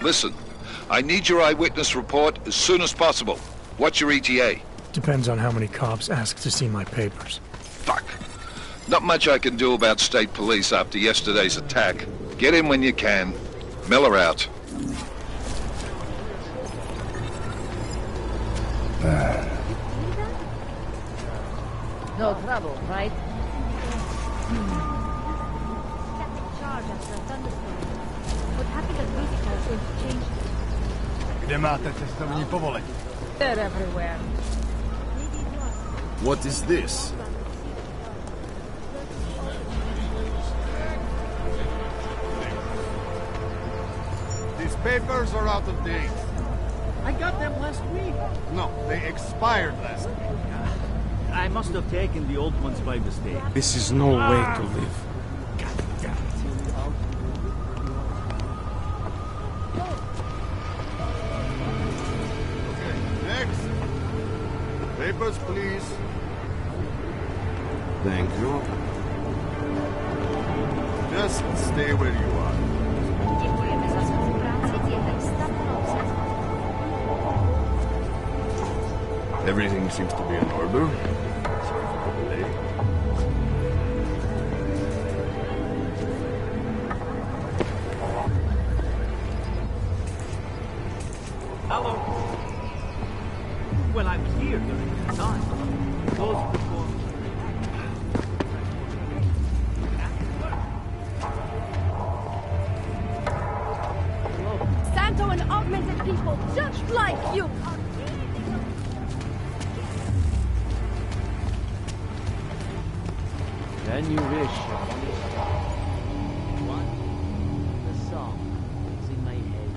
Listen, I need your eyewitness report as soon as possible. What's your ETA? Depends on how many cops ask to see my papers. Fuck. Not much I can do about state police after yesterday's attack. Get in when you can. Miller out. No trouble, right? Static charge after a thunderstorm. What happened at Musical is going to change. Kde máte cestovní povolení? They're everywhere. What is this? These papers are out of date. I got them last week. No, they expired last week. I must have taken the old ones by mistake. This is no way to live. Okay, next. Papers, please. Thank you. Just stay where you are. Děkujeme za spolupráci, jděte stav nouze. Everything seems to be in order. Sorry for the delay. Hello. Well, I was here during the time. Those before. Santo and augmented people, just like you. Then you wish. The song is in my head.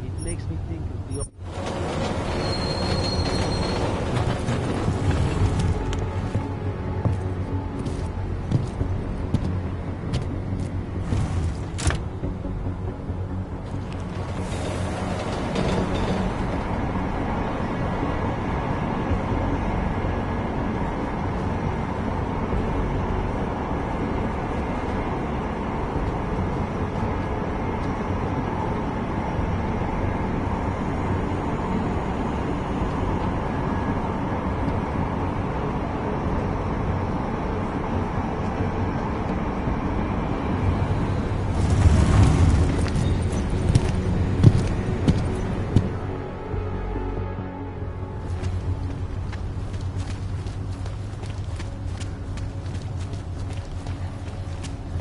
It makes me think of the.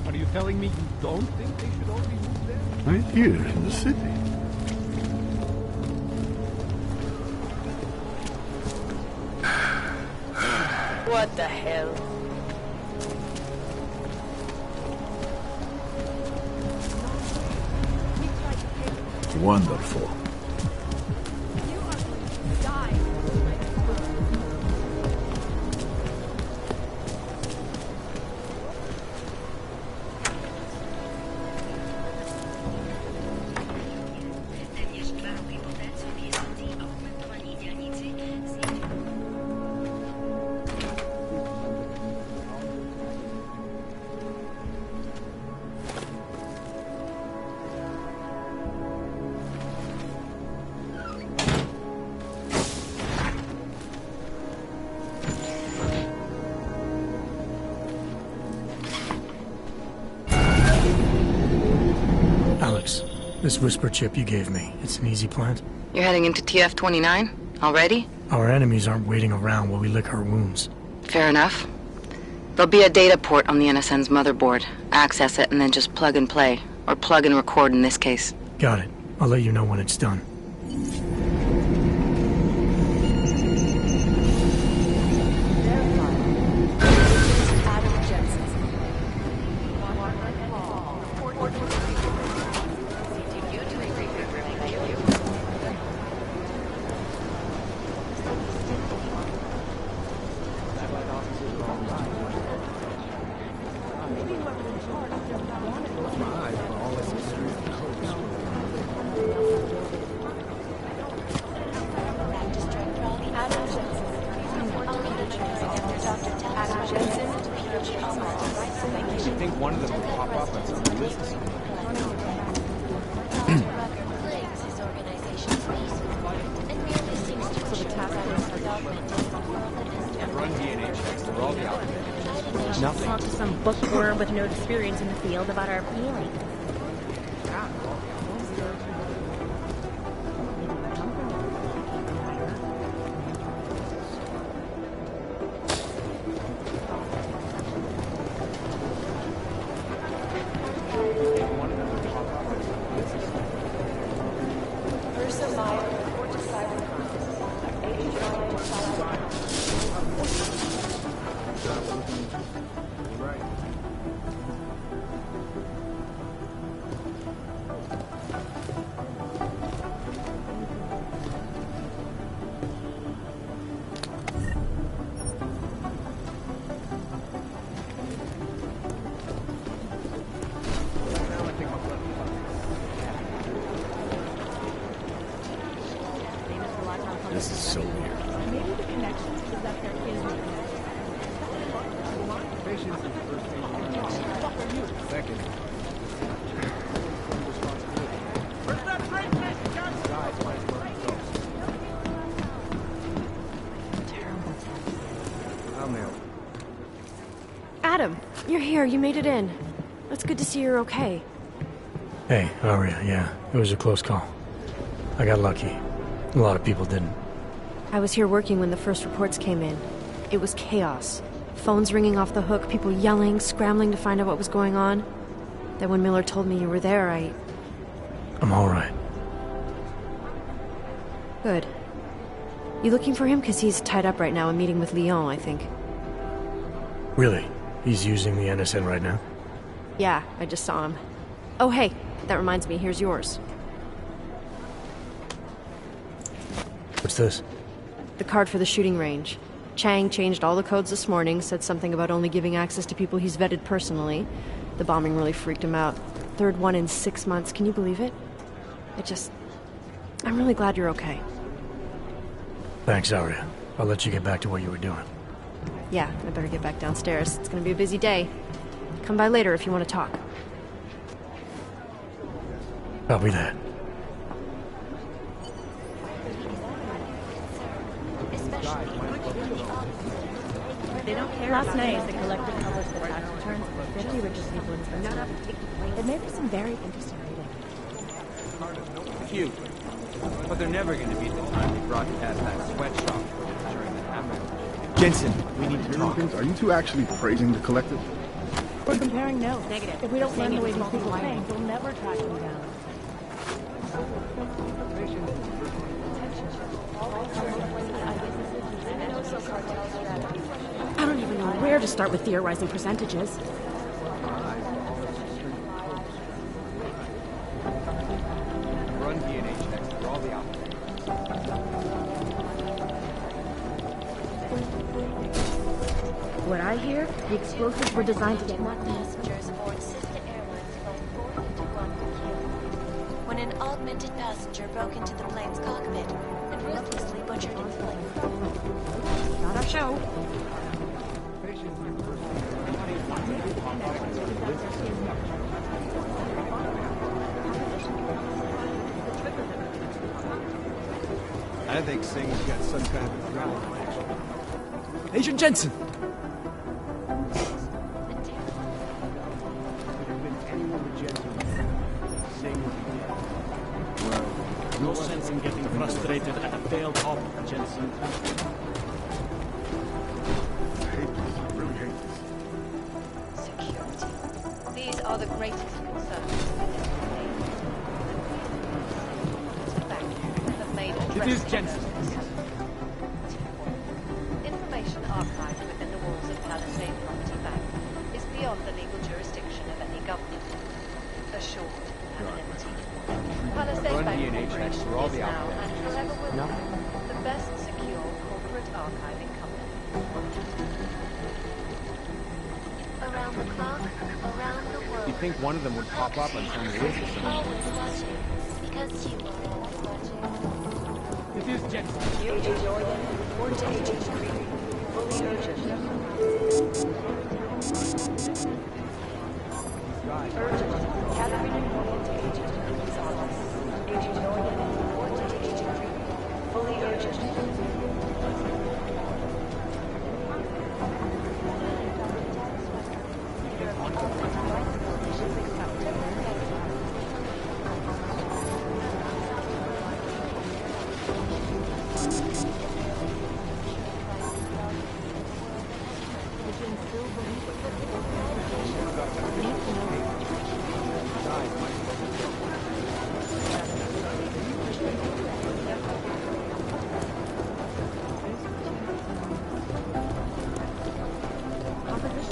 Are you telling me you don't think they should all be moved there? Right here in the city. What the hell? Wonderful. Alex, this whisper chip you gave me, it's an easy plant? You're heading into TF-29? Already? Our enemies aren't waiting around while we lick our wounds. Fair enough. There'll be a data port on the NSN's motherboard. Access it and then just plug and play. Or plug and record in this case. Got it. I'll let you know when it's done. bookworm with no experience in the field about our feelings. This is so weird. Maybe the connection is that there is no Patience is the first thing you learn. Second. Where's that drink, Mr. Johnson? I'll nail it. Adam, you're here. You made it in. It's good to see you're okay. Hey, Aria, yeah, it was a close call. I got lucky. A lot of people didn't. I was here working when the first reports came in. It was chaos. Phones ringing off the hook, people yelling, scrambling to find out what was going on. Then when Miller told me you were there, I'm alright. Good. You looking for him? Because he's tied up right now and meeting with Lyon, I think. Really? He's using the NSN right now? Yeah, I just saw him. Oh, hey, that reminds me, here's yours. What's this? The card for the shooting range. Chang changed all the codes this morning, said something about only giving access to people he's vetted personally. The bombing really freaked him out. Third one in 6 months, can you believe it? I'm really glad you're okay. Thanks, Aria. I'll let you get back to what you were doing. Yeah, I better get back downstairs. It's gonna be a busy day. Come by later if you want to talk. Copy that. They don't care. Last night, the collective published the tax returns for 50 richest people in Switzerland. It made for some very interesting reading. Cute. But they're never going to beat the time we broadcast that sweatshop during the half-hour. Jensen, we need to talk. Are you two actually praising the collective? We're comparing notes. Negative. If we don't learn the way these people think, we'll never track them down. I don't even know where to start with theorizing percentages. Run DNA checks for all the outfits. What I hear, the explosives were designed to get passengers aboard sister airlines flight 421 when an augmented passenger broke into the plane's cockpit and ruthlessly butchered its flight. Not our show. I think Singh's got some kind of ground. Agent Jensen! No sense in getting frustrated at a failed op, Jensen. Security. These are the greatest concerns. It is Jensen. Information archived within the walls of Palisade Property Bank is beyond the legal jurisdiction of any government. Assured anonymity. Palisade Bank Corporation is now and forever will be the best secure corporate archiving company. Around the clock, around the world. You'd think one of them would pop up on some list or something. Always watching, because you are always watching. It is Jensen. Agent Jordan, or to Agent Green. Fully urgent. Urgent. Gathering information to Agent Green's office. Agent Jordan, or to Agent Green. Fully urgent.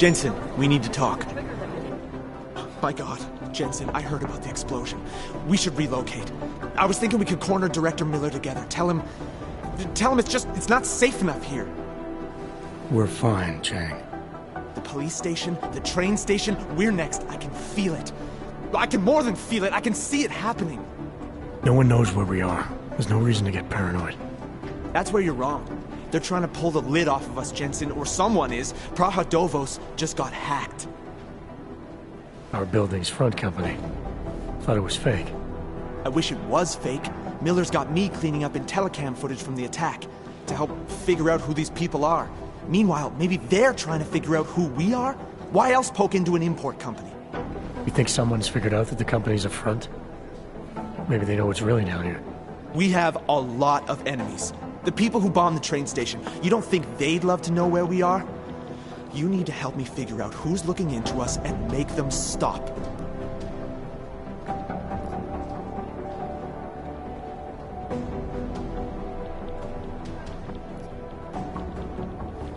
Jensen, we need to talk. My God, Jensen, I heard about the explosion. We should relocate. I was thinking we could corner Director Miller together. Tell him it's not safe enough here. We're fine, Chang. The police station, the train station, we're next. I can feel it. I can more than feel it. I can see it happening. No one knows where we are. There's no reason to get paranoid. That's where you're wrong. They're trying to pull the lid off of us, Jensen, or someone is. Praha Dovos just got hacked. Our building's front company. Thought it was fake. I wish it was fake. Miller's got me cleaning up IntelliCam footage from the attack to help figure out who these people are. Meanwhile, maybe they're trying to figure out who we are? Why else poke into an import company? You think someone's figured out that the company's a front? Maybe they know what's really down here. We have a lot of enemies. The people who bombed the train station, you don't think they'd love to know where we are? You need to help me figure out who's looking into us and make them stop.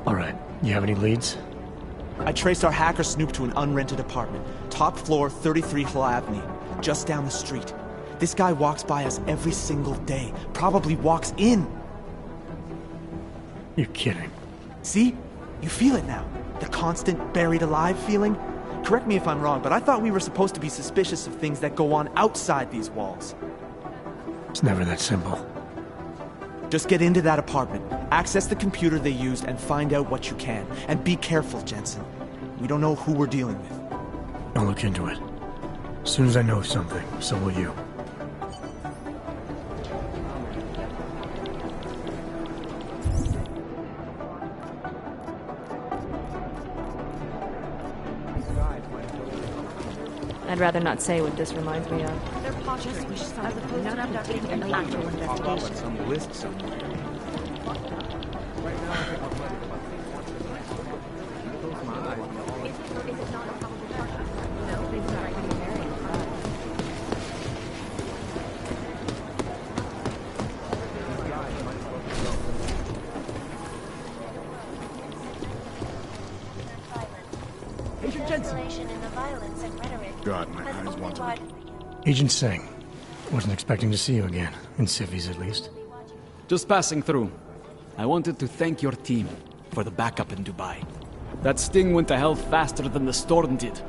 All right, you have any leads? I traced our hacker snoop to an unrented apartment. Top floor, 33 Hill Avenue, just down the street. This guy walks by us every single day, probably walks in. You're kidding. See? You feel it now. The constant buried alive feeling. Correct me if I'm wrong, but I thought we were supposed to be suspicious of things that go on outside these walls. It's never that simple. Just get into that apartment, access the computer they used, and find out what you can. And be careful, Jensen. We don't know who we're dealing with. I'll look into it. As soon as I know something, so will you. I'd rather not say what this reminds me of. They're posturing, as opposed to conducting an actual investigation. Some list somewhere. Agent Jensen. In the violence and rhetoric. God, my eyes want to... Agent Singh. Wasn't expecting to see you again. In civvies, at least. Just passing through. I wanted to thank your team for the backup in Dubai. That sting went to hell faster than the storm did.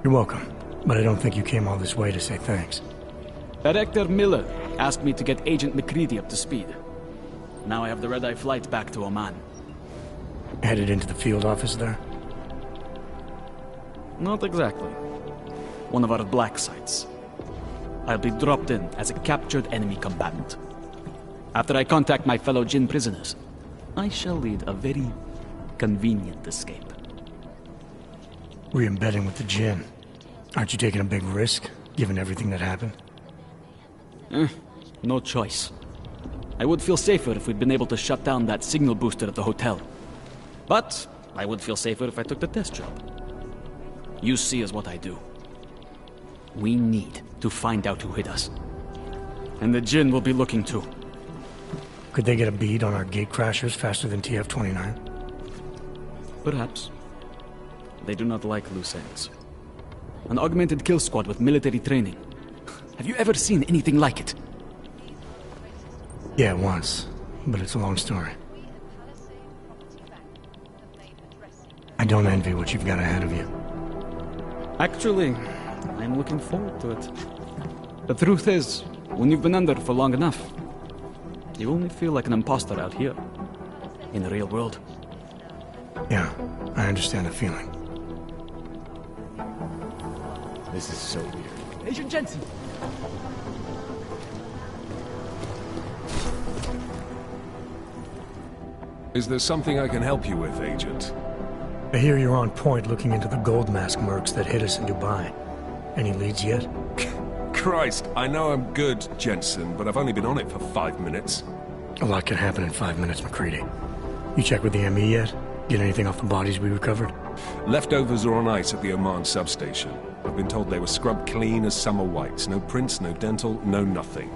You're welcome. But I don't think you came all this way to say thanks. Director Miller asked me to get Agent McCready up to speed. Now I have the red-eye flight back to Oman. Headed into the field office there? Not exactly. One of our black sites. I'll be dropped in as a captured enemy combatant. After I contact my fellow Jinn prisoners, I shall lead a very convenient escape. Re-embedding with the Jinn. Aren't you taking a big risk, given everything that happened? No choice. I would feel safer if we'd been able to shut down that signal booster at the hotel. But I would feel safer if I took the test job. You see is what I do. We need to find out who hit us. And the Jinn will be looking too. Could they get a bead on our gate crashers faster than TF-29? Perhaps. They do not like loose ends. An augmented kill squad with military training. Have you ever seen anything like it? Yeah, once. But it's a long story. I don't envy what you've got ahead of you. Actually, I'm looking forward to it. The truth is, when you've been under for long enough, you only feel like an imposter out here, in the real world. Yeah, I understand the feeling. This is so weird. Agent Jensen! Is there something I can help you with, Agent? I hear you're on point looking into the gold mask mercs that hit us in Dubai. Any leads yet? Christ, I know I'm good, Jensen, but I've only been on it for 5 minutes. A lot can happen in 5 minutes, McCready. You check with the ME yet? Get anything off the bodies we recovered? Leftovers are on ice at the Oman substation. I've been told they were scrubbed clean as summer whites. No prints, no dental, no nothing.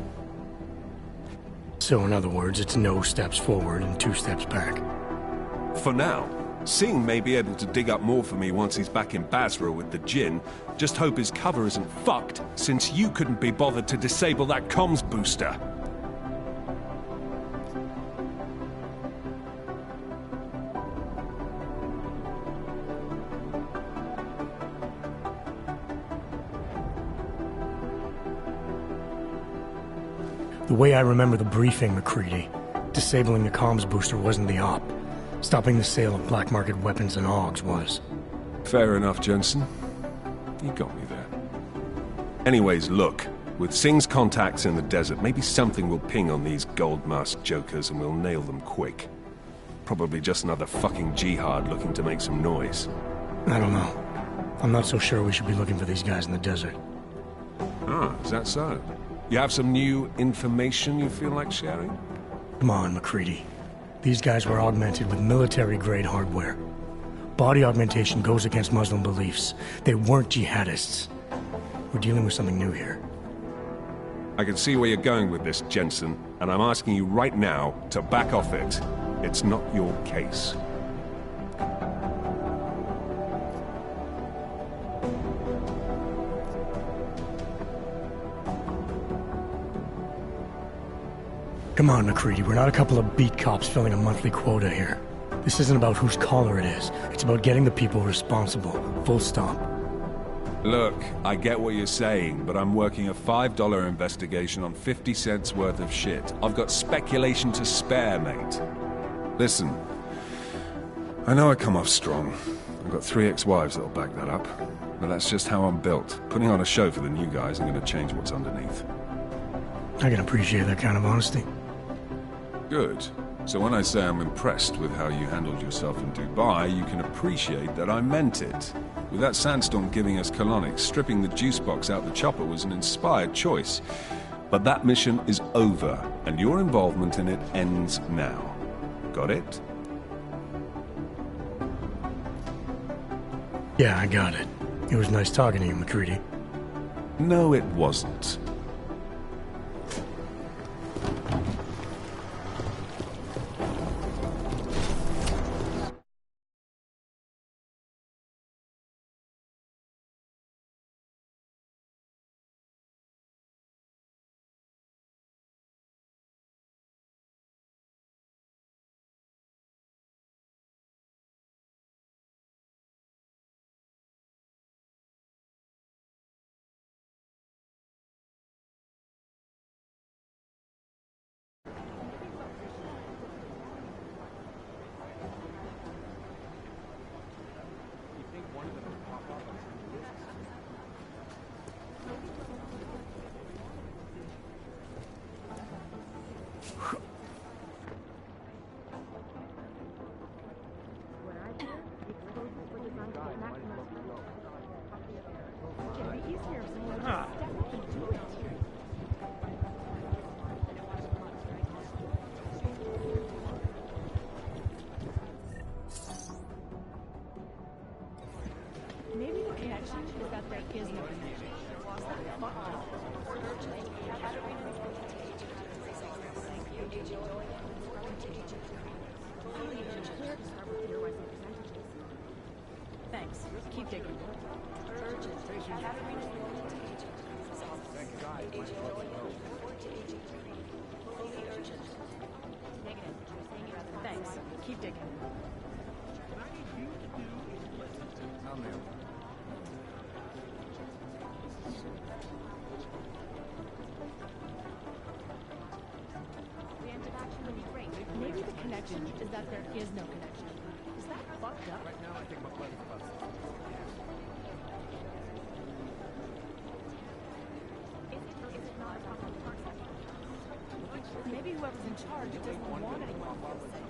So in other words, it's no steps forward and 2 steps back. For now. Singh may be able to dig up more for me once he's back in Basra with the Jinn. Just hope his cover isn't fucked, since you couldn't be bothered to disable that comms booster. The way I remember the briefing, McCready, disabling the comms booster wasn't the op. Stopping the sale of black market weapons and AUGs was. Fair enough, Jensen. You got me there. Anyways, look. With Singh's contacts in the desert, maybe something will ping on these gold-masked jokers and we'll nail them quick. Probably just another fucking jihad looking to make some noise. I don't know. I'm not so sure we should be looking for these guys in the desert. Ah, is that so? You have some new information you feel like sharing? Come on, McCready. These guys were augmented with military-grade hardware. Body augmentation goes against Muslim beliefs. They weren't jihadists. We're dealing with something new here. I can see where you're going with this, Jensen, and I'm asking you right now to back off it. It's not your case. Come on, McCready, we're not a couple of beat cops filling a monthly quota here. This isn't about whose collar it is. It's about getting the people responsible. Full stop. Look, I get what you're saying, but I'm working a $5 investigation on 50 cents worth of shit. I've got speculation to spare, mate. Listen, I know I come off strong. I've got 3 ex-wives that'll back that up. But that's just how I'm built. Putting on a show for the new guys ain't gonna change what's underneath. I can appreciate that kind of honesty. Good. So when I say I'm impressed with how you handled yourself in Dubai, you can appreciate that I meant it. With that sandstorm giving us colonics, stripping the juice box out the chopper was an inspired choice. But that mission is over, and your involvement in it ends now. Got it? Yeah, I got it. It was nice talking to you, McCready. No, it wasn't. Maybe the connection is that there is no connection. Thanks. Keep digging. Thanks. Keep digging. Maybe the connection is that there is no connection. Is that fucked up? Right now, I think my blood is busted. Maybe whoever's in charge doesn't want anyone to feel safe.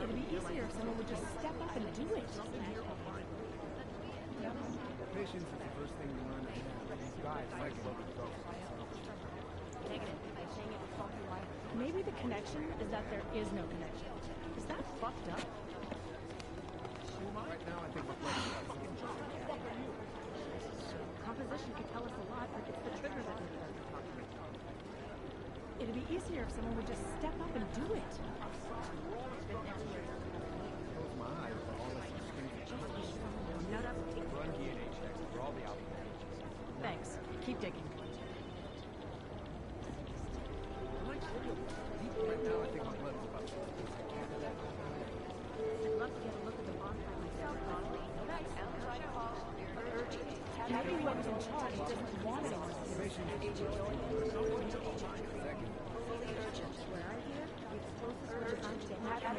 It'd be easier if someone would just step up and do it. Patience is the first thing you learn to have. These guys might slow the ghost. Maybe the connection is that there is no connection. Is that fucked up? Right now, I think we're playing. Composition could tell us a lot, but it's the trigger that makes us talk. It'd be easier if someone would just step up and do it. Close my eyes for all this excuses. Run DNA checks for all the outfits. Thanks. Keep digging. Right now, I think my blood's about to. I'd love to get a look at the bonfire myself, Donnelly. Maybe whoever's in charge doesn't want anyone to see this. Where I hear, the explosives are designed to get mad at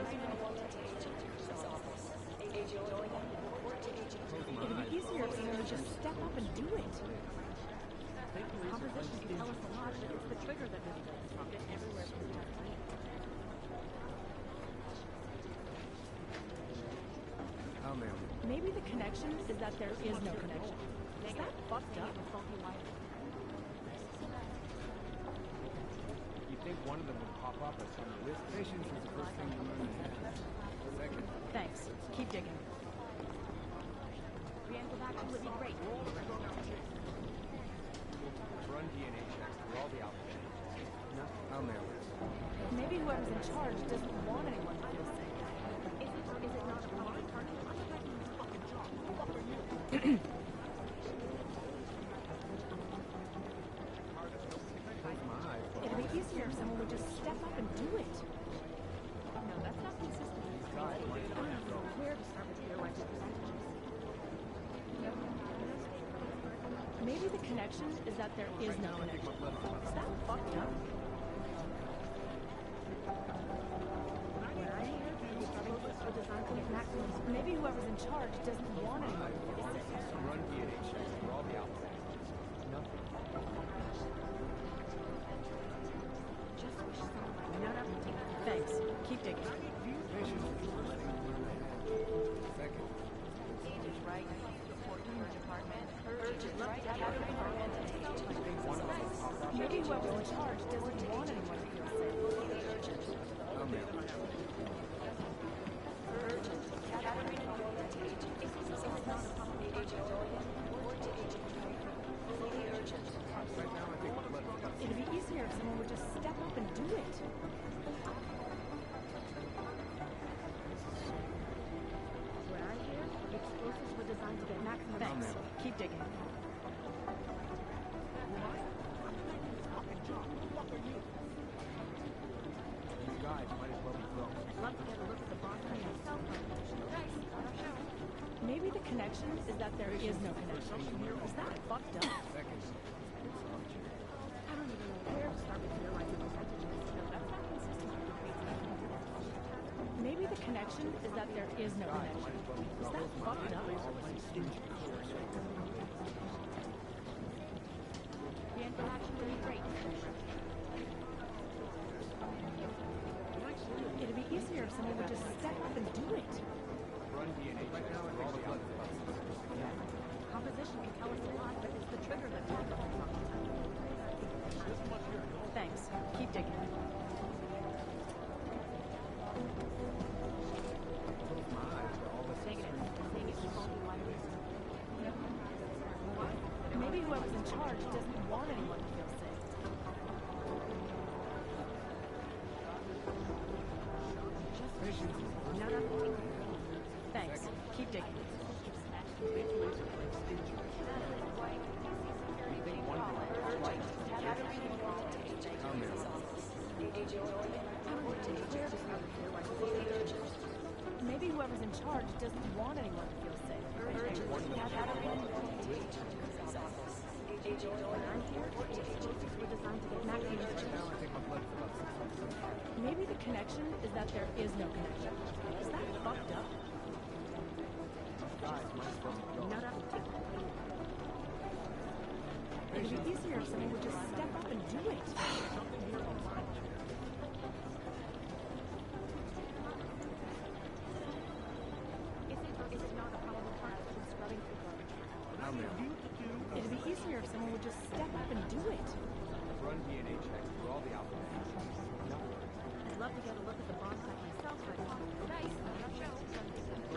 It'd be easier if someone would just step up and do it. Composition can tell us a lot, but it's the trigger that really does it. Everywhere from the I'll nail it. Maybe the connection is that there is no connection. Is that fucked up? You think one of them would pop up as some list? Patience is the first thing you learn to have. Second. Thanks. Keep digging. Preemptive action would be great. Run DNA checks for all the outfits. No, I'll nail it. Maybe whoever's in charge doesn't want anyone to feel safe. Is it not a problem? It'd be easier if someone would just step up and do it. No, that's not consistent. I don't know where to start with the otherwise percentages. Maybe the connection is that there is no connection. Is that fucked up? Maybe whoever's in charge doesn't want anyone to feel safe. Run DNA checks for all the outfits. Nothing. Thanks. Keep digging. Second. Agent right. Report to your department. Urgent right. Maybe whoever's in charge doesn't want anyone to feel safe. I'll nail it. It'd be easier if someone would just step up and do it. Where I hear, the explosives were designed to get maximum. Thanks. Keep digging. These guys might as well be broke. I'd love to get a look at the bonfire myself. Maybe the connection is that there is no connection. Is that fucked up? Second. I don't even know where to start with your life percentages. No, that's not consistent. Maybe the connection is that there is no connection. Is that fucked up? Preemptive action would be great. It'd be easier if someone would just step up and do it. Run DNA checks for all the blood. Composition can tell us a lot, but it's the trigger that does it. Thanks. Keep digging. Close my eyes for all this Maybe whoever's in charge doesn't want anyone to feel safe. Thanks. Keep digging. Maybe whoever's in charge doesn't want anyone to feel safe. Maybe the connection is that there is no connection. Is that fucked up? guys might as well be gone. It'd be easier if someone would just step up and do it. Is it not a probable part of scrubbing through garbage? I'll nail it. would just step up and do it. Run DNA checks through all the alpha names. I'd love to get a look at the bomb site myself, but nice, not show.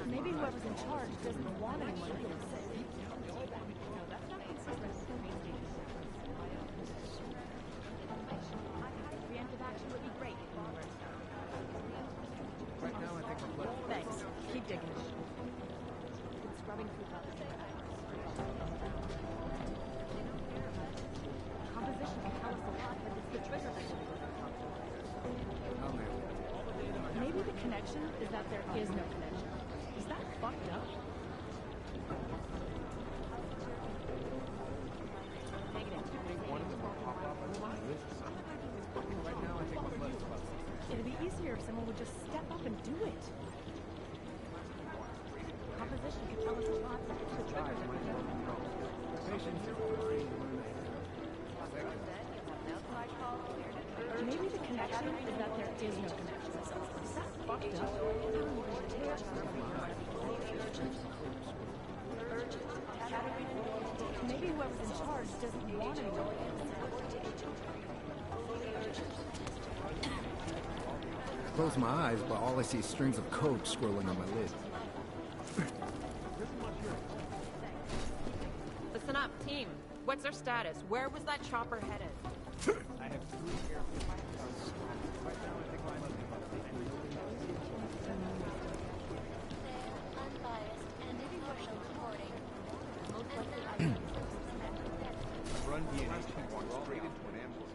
Maybe whoever's in charge doesn't want anyone to feel safe. No, that's not consistent with the main station. Preemptive action would be great. Right now, I think we're close. Thanks. Keep digging. Been scrubbing through the composition can tell us a lot, but it's the trigger that should be Maybe the connection is that there is no connection. Is that fucked up? Negative. One of them will pop up on my list. Right now, I think we're close about something. It'd be easier if someone would just step up and do it. Composition can tell us a lot, but it's the trigger that we don't know. Maybe the connection is that there is no connection. Is that fucked up? Maybe whoever's in charge doesn't want anyone. Close my eyes, but all I see is strings of code scrolling on my lid. Listen up, team. What's our status? Where was that chopper headed? I have 3 airfield targets. Right now, I think we're close about Unbiased and impartial reporting. Run DNA check walk straight into an ambush.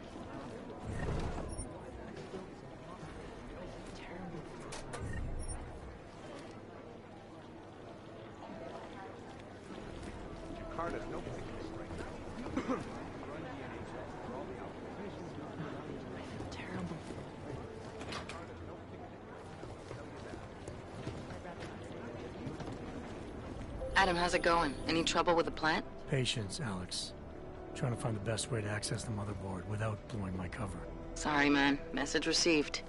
Jakarta's no particular strength. Run DNA checks for all the alpha. Terrible. Adam, how's it going? Any trouble with the plant? Patience, Alex. Trying to find the best way to access the motherboard without blowing my cover. Sorry, man. Message received.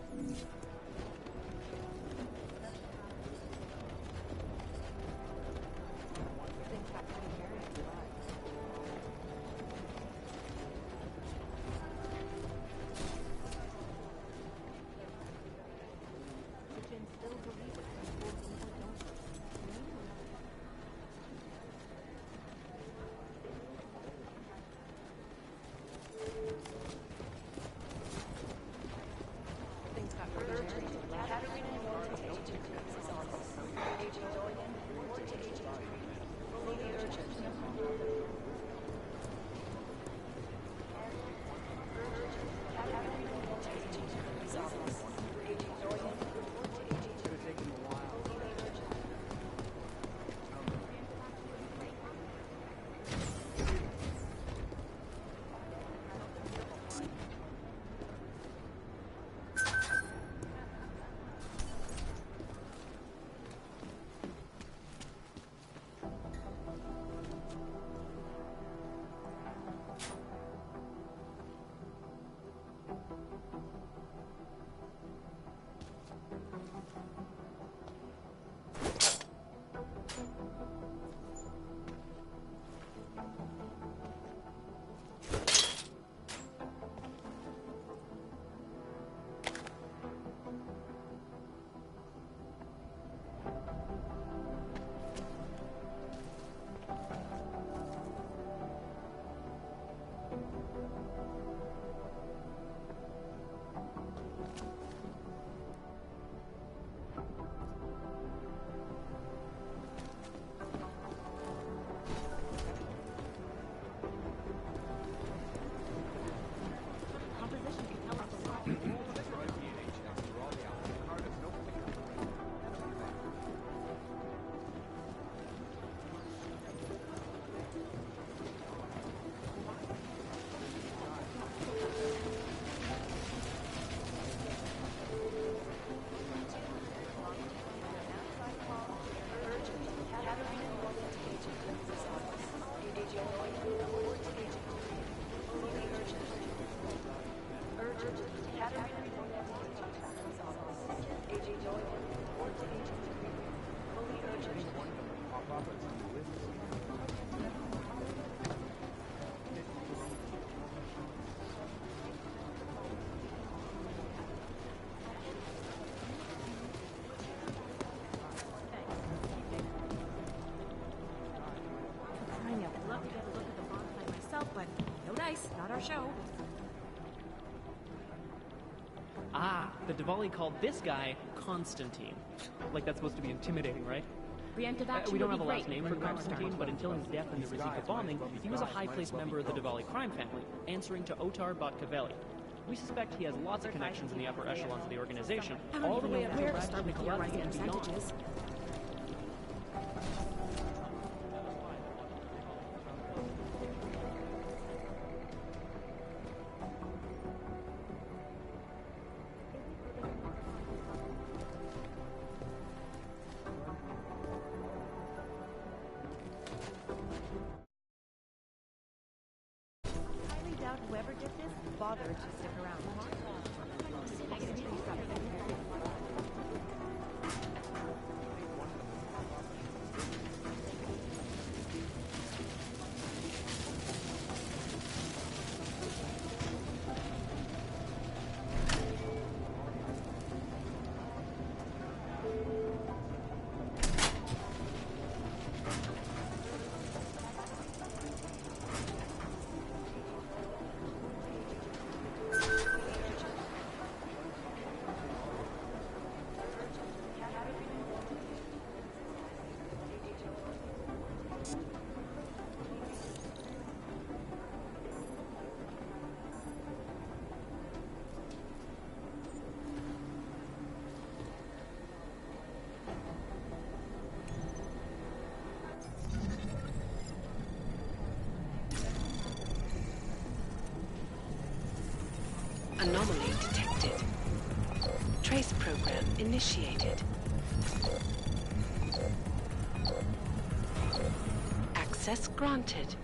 Things got further show. Ah, the Diwali called this guy Constantine. Like that's supposed to be intimidating, right? Preemptive action We don't would have a be last great name for when the war Constantine, starts. but until his death in the Rizika bombing, he was a high-placed member of the Diwali crime family, answering to Otar Batkavelli. We suspect he has lots of connections in the upper echelons of the organization, I don't all the even way know up to where to Raj start with Nikolai theorizing and beyond. percentages. Highly doubt whoever did this bothered to stick around. Anomaly detected. Trace program initiated. Access granted.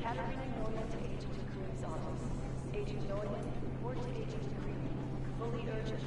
Catarina Norman to Agent Crew's office. Agent Norman, report to Agent Crew. fully urgent.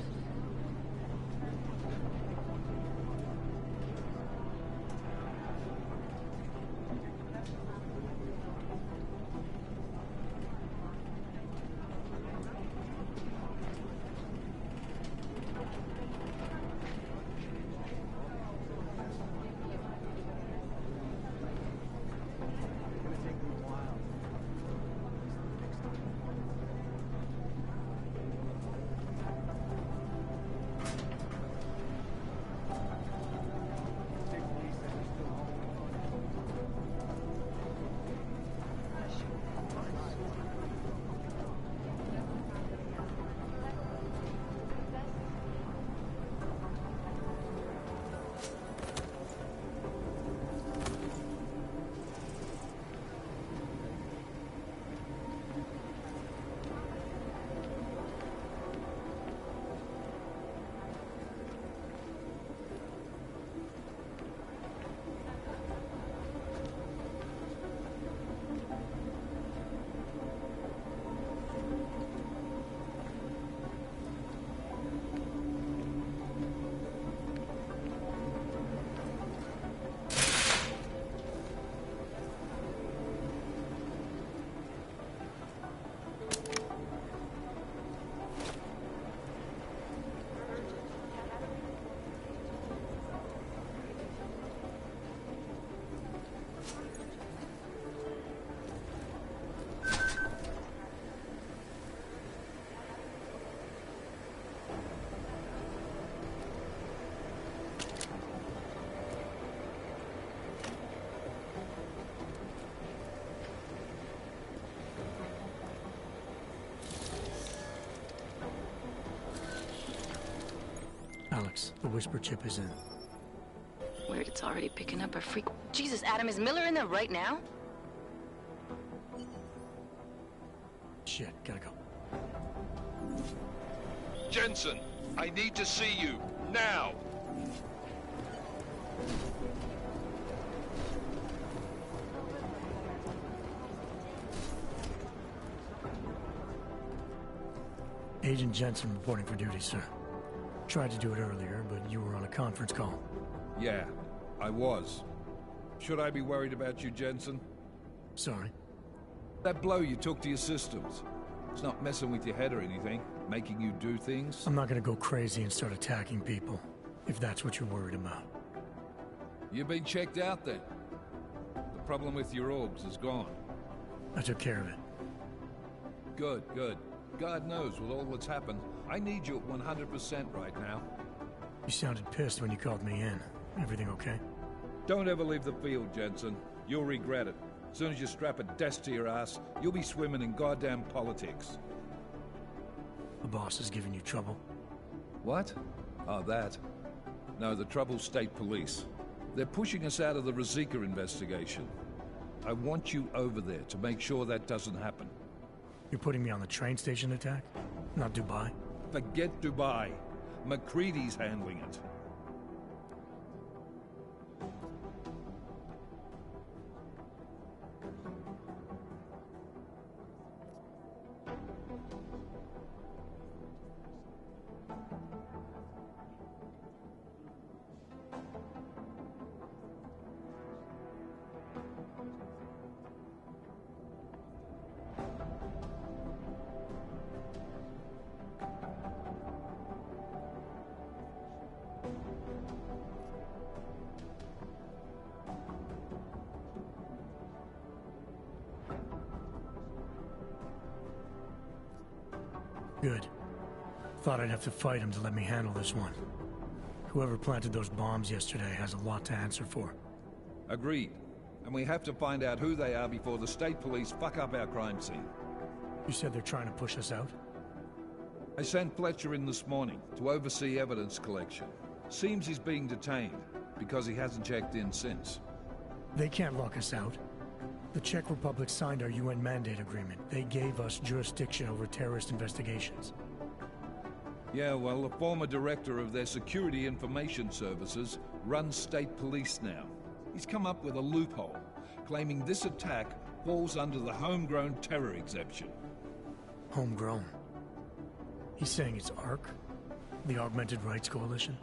Alex, the whisper chip is in. Weird, it's already picking up a freak. Jesus, Adam, is Miller in there right now? Shit, gotta go. Jensen, I need to see you, now! Agent Jensen reporting for duty, sir. Tried to do it earlier, but you were on a conference call. Yeah, I was. Should I be worried about you, Jensen? Sorry. That blow you took to your systems. It's not messing with your head or anything, making you do things? I'm not gonna go crazy and start attacking people, if that's what you're worried about. You've been checked out then. The problem with your orbs is gone. I took care of it. Good, good. God knows with all that's happened, I need you at 100% right now. You sounded pissed when you called me in. Everything okay? Don't ever leave the field, Jensen. You'll regret it. As soon as you strap a desk to your ass, you'll be swimming in goddamn politics. The boss is giving you trouble? What? Oh, that. No, the trouble's state police. They're pushing us out of the Rosika investigation. I want you over there to make sure that doesn't happen. You're putting me on the train station attack? Not Dubai? Forget Dubai. McCready's handling it. Good. Thought I'd have to fight him to let me handle this one. Whoever planted those bombs yesterday has a lot to answer for. Agreed. And we have to find out who they are before the state police fuck up our crime scene. You said they're trying to push us out? I sent Fletcher in this morning to oversee evidence collection. Seems he's being detained, because he hasn't checked in since. They can't lock us out. The Czech Republic signed our UN mandate agreement. They gave us jurisdiction over terrorist investigations. Yeah, well, the former director of their security information services runs state police now. He's come up with a loophole, claiming this attack falls under the homegrown terror exemption. Homegrown? He's saying it's ARC? The Augmented Rights Coalition?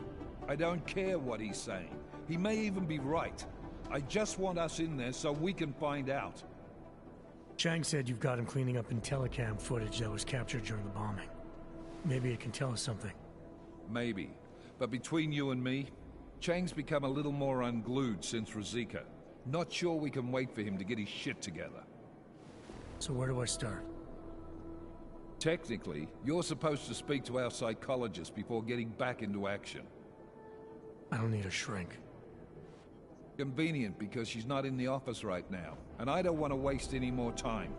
I don't care what he's saying. He may even be right. I just want us in there so we can find out. Chang said you've got him cleaning up Intellicam footage that was captured during the bombing. Maybe it can tell us something. Maybe. But between you and me, Chang's become a little more unglued since Ruzicka. Not sure we can wait for him to get his shit together. So where do I start? Technically, you're supposed to speak to our psychologist before getting back into action. I don't need a shrink. Convenient because she's not in the office right now, and I don't want to waste any more time.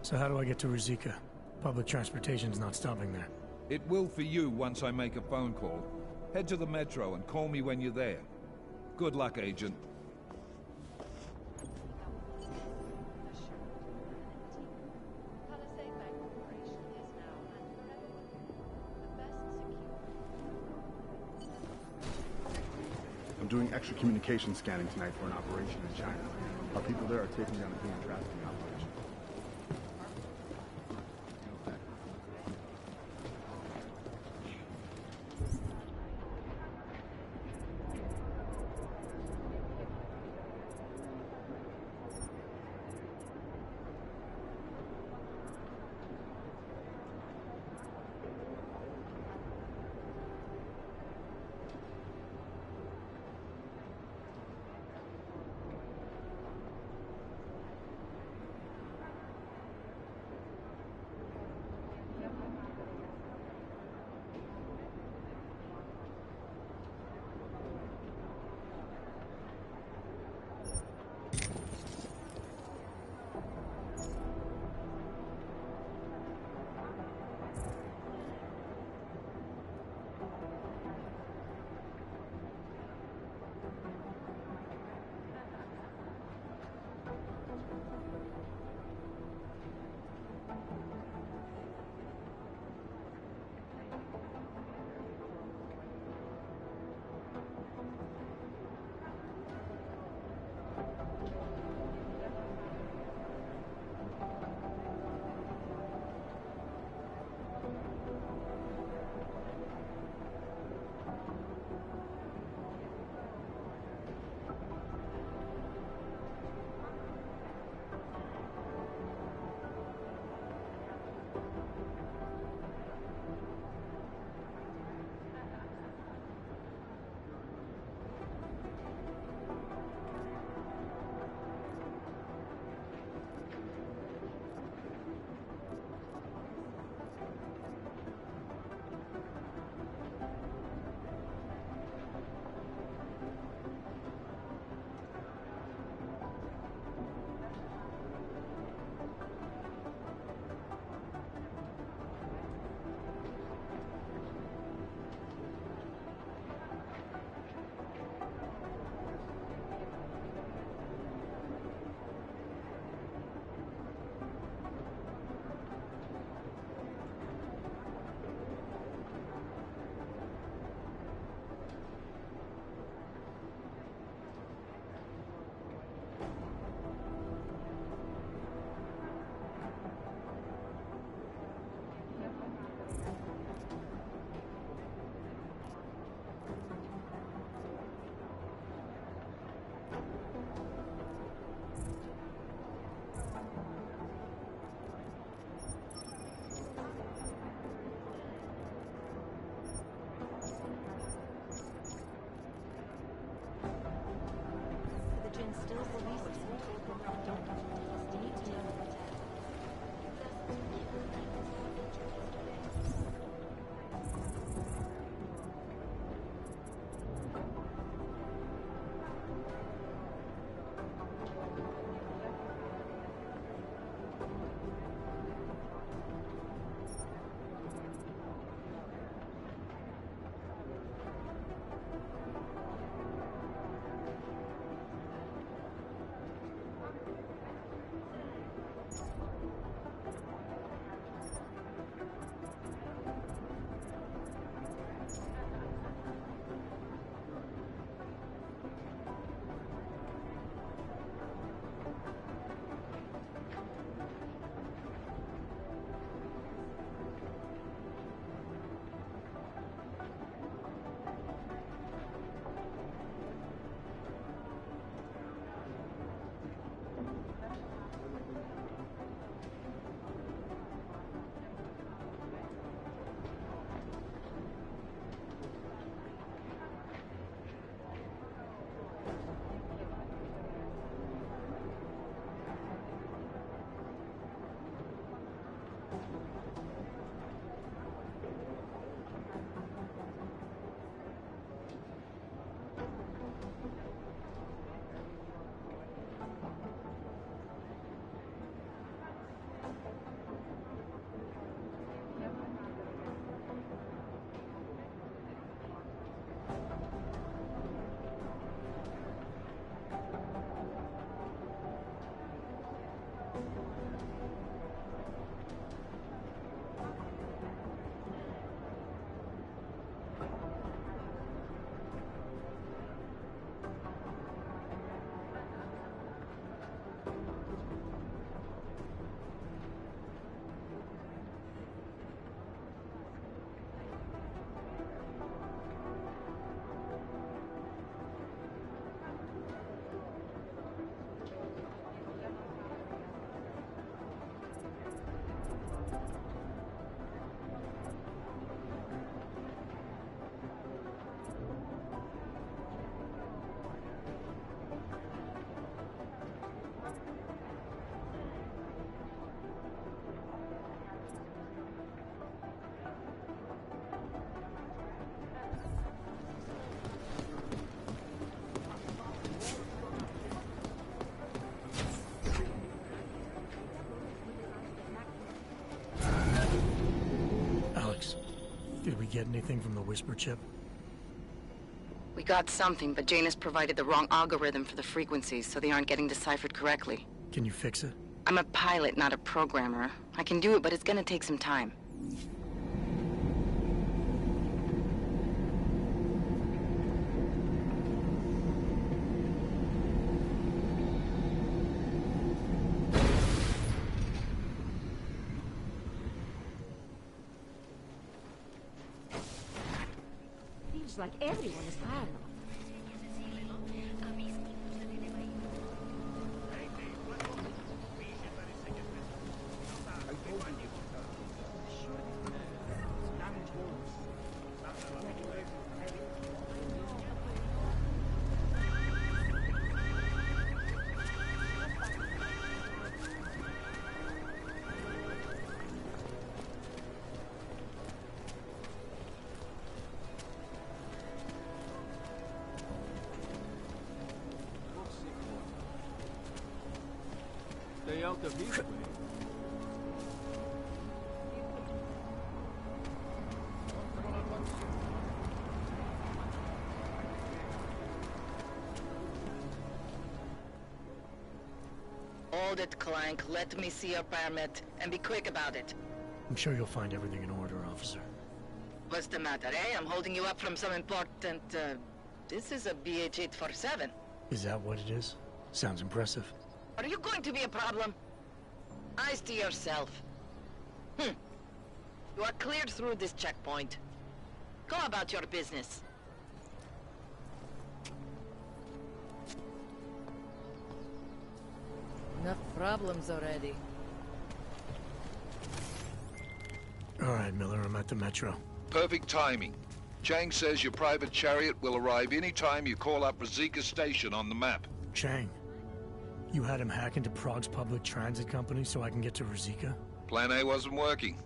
So how do I get to Ruzicka? Public transportation's not stopping there. It will for you once I make a phone call. Head to the metro and call me when you're there. Good luck, Agent. I'm doing extra communication scanning tonight for an operation in China. Our people there are taking down a human trafficking operation. Did we get anything from the Whisper chip? We got something, but Janus provided the wrong algorithm for the frequencies, so they aren't getting deciphered correctly. Can you fix it? I'm a pilot, not a programmer. I can do it, but it's gonna take some time. Seems like everyone is paranoid. Stay out of his way. Hold it, Clank. Let me see your permit, and be quick about it. I'm sure you'll find everything in order, officer. What's the matter, eh? I'm holding you up from some important, This is a BH-847. Is that what it is? Sounds impressive. Are you going to be a problem? Eyes to yourself. You are cleared through this checkpoint. Go about your business. Enough problems already. All right, Miller, I'm at the Metro. Perfect timing. Chang says your private chariot will arrive any time you call up Rosika Station on the map. Chang, you had him hack into Prague's public transit company so I can get to Rosika? Plan A wasn't working.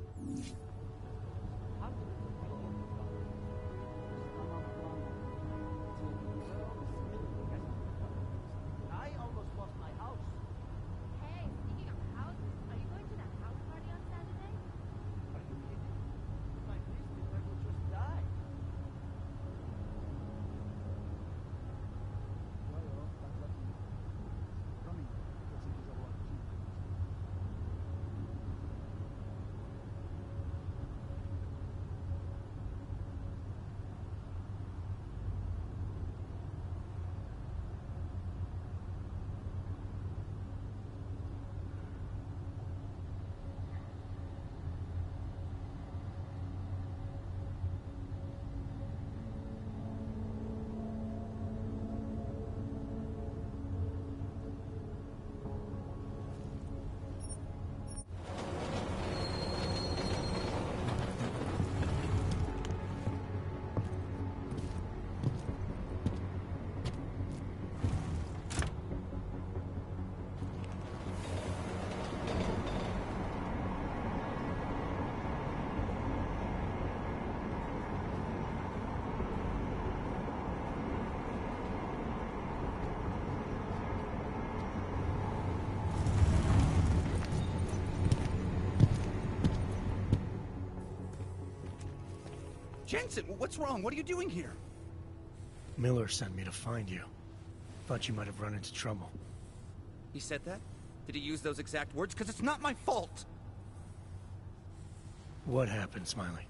Jensen, what's wrong? What are you doing here? Miller sent me to find you. Thought you might have run into trouble. He said that? Did he use those exact words? Because it's not my fault! What happened, Smiley?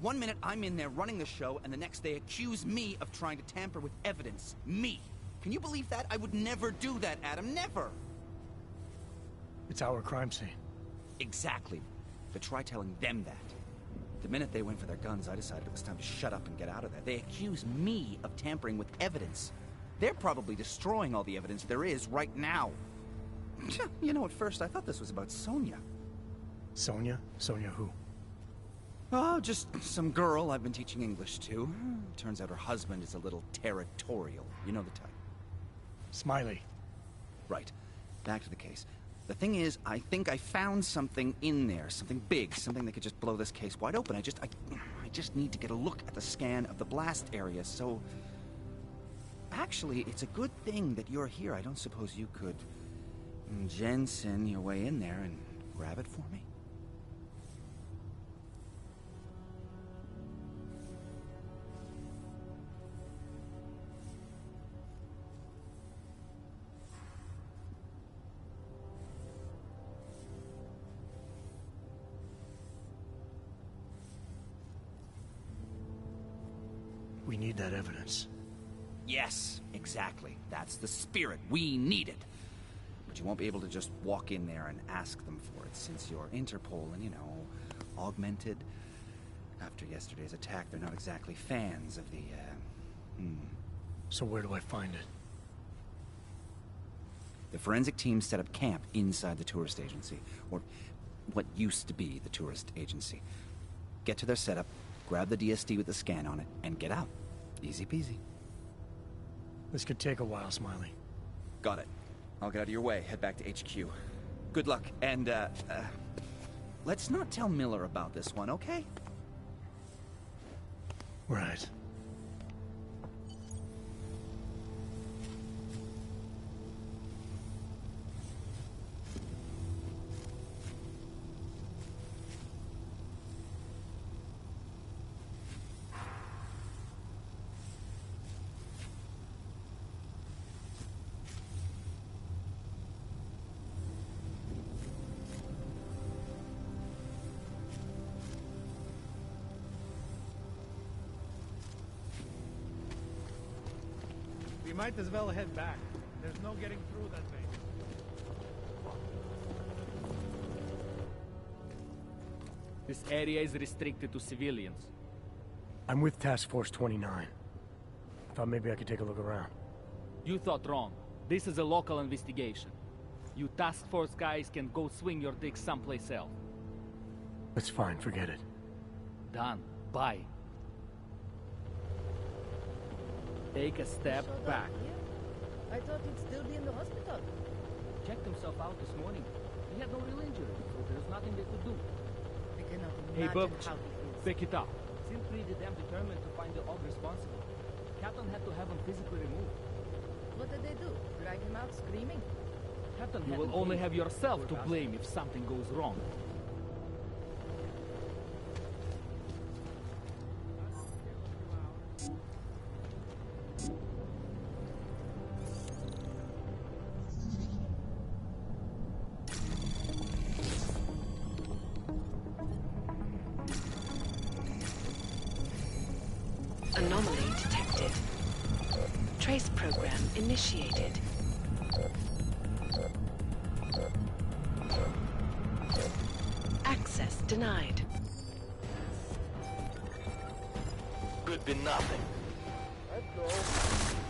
1 minute I'm in there running the show, and the next they accuse me of trying to tamper with evidence. Me! Can you believe that? I would never do that, Adam. Never! It's our crime scene. Exactly. But try telling them that. The minute they went for their guns, I decided it was time to shut up and get out of there. They accuse me of tampering with evidence. They're probably destroying all the evidence there is right now. You know, at first I thought this was about Sonia. Sonia? Sonia who? Oh, just some girl I've been teaching English to. Turns out her husband is a little territorial. You know the type. Smiley. Right. Back to the case. The thing is, I think I found something in there. Something big. Something that could just blow this case wide open. I just need to get a look at the scan of the blast area, so... Actually, it's a good thing that you're here. I don't suppose you could... Jensen your way in there and grab it for me? We need that evidence. Yes, exactly. That's the spirit we needed. But you won't be able to just walk in there and ask them for it, since you're Interpol and, you know, augmented. After yesterday's attack, they're not exactly fans of the, So where do I find it? The forensic team set up camp inside the tourist agency, or what used to be the tourist agency. Get to their setup, grab the DSD with the scan on it, and get out. Easy peasy. This could take a while, Smiley. Got it. I'll get out of your way, head back to HQ. Good luck, and, let's not tell Miller about this one, okay? Right. We might as well head back. There's no getting through that thing. This area is restricted to civilians. I'm with Task Force 29. Thought maybe I could take a look around. You thought wrong. This is a local investigation. You task force guys can go swing your dick someplace else. That's fine, forget it. Done. Bye. Take a step back. I thought he'd still be in the hospital. Checked himself out this morning. He had no real injury, so there's nothing they could do. I cannot Hey, imagine Bub, how he feels. pick it up. Seemed pretty damn determined to find the og responsible. Captain had to have him physically removed. What did they do? Drag him out screaming? Captain, you will only have yourself to blame if something goes wrong. Anomaly detected. Trace program initiated. Access denied. Could be nothing. Let's go.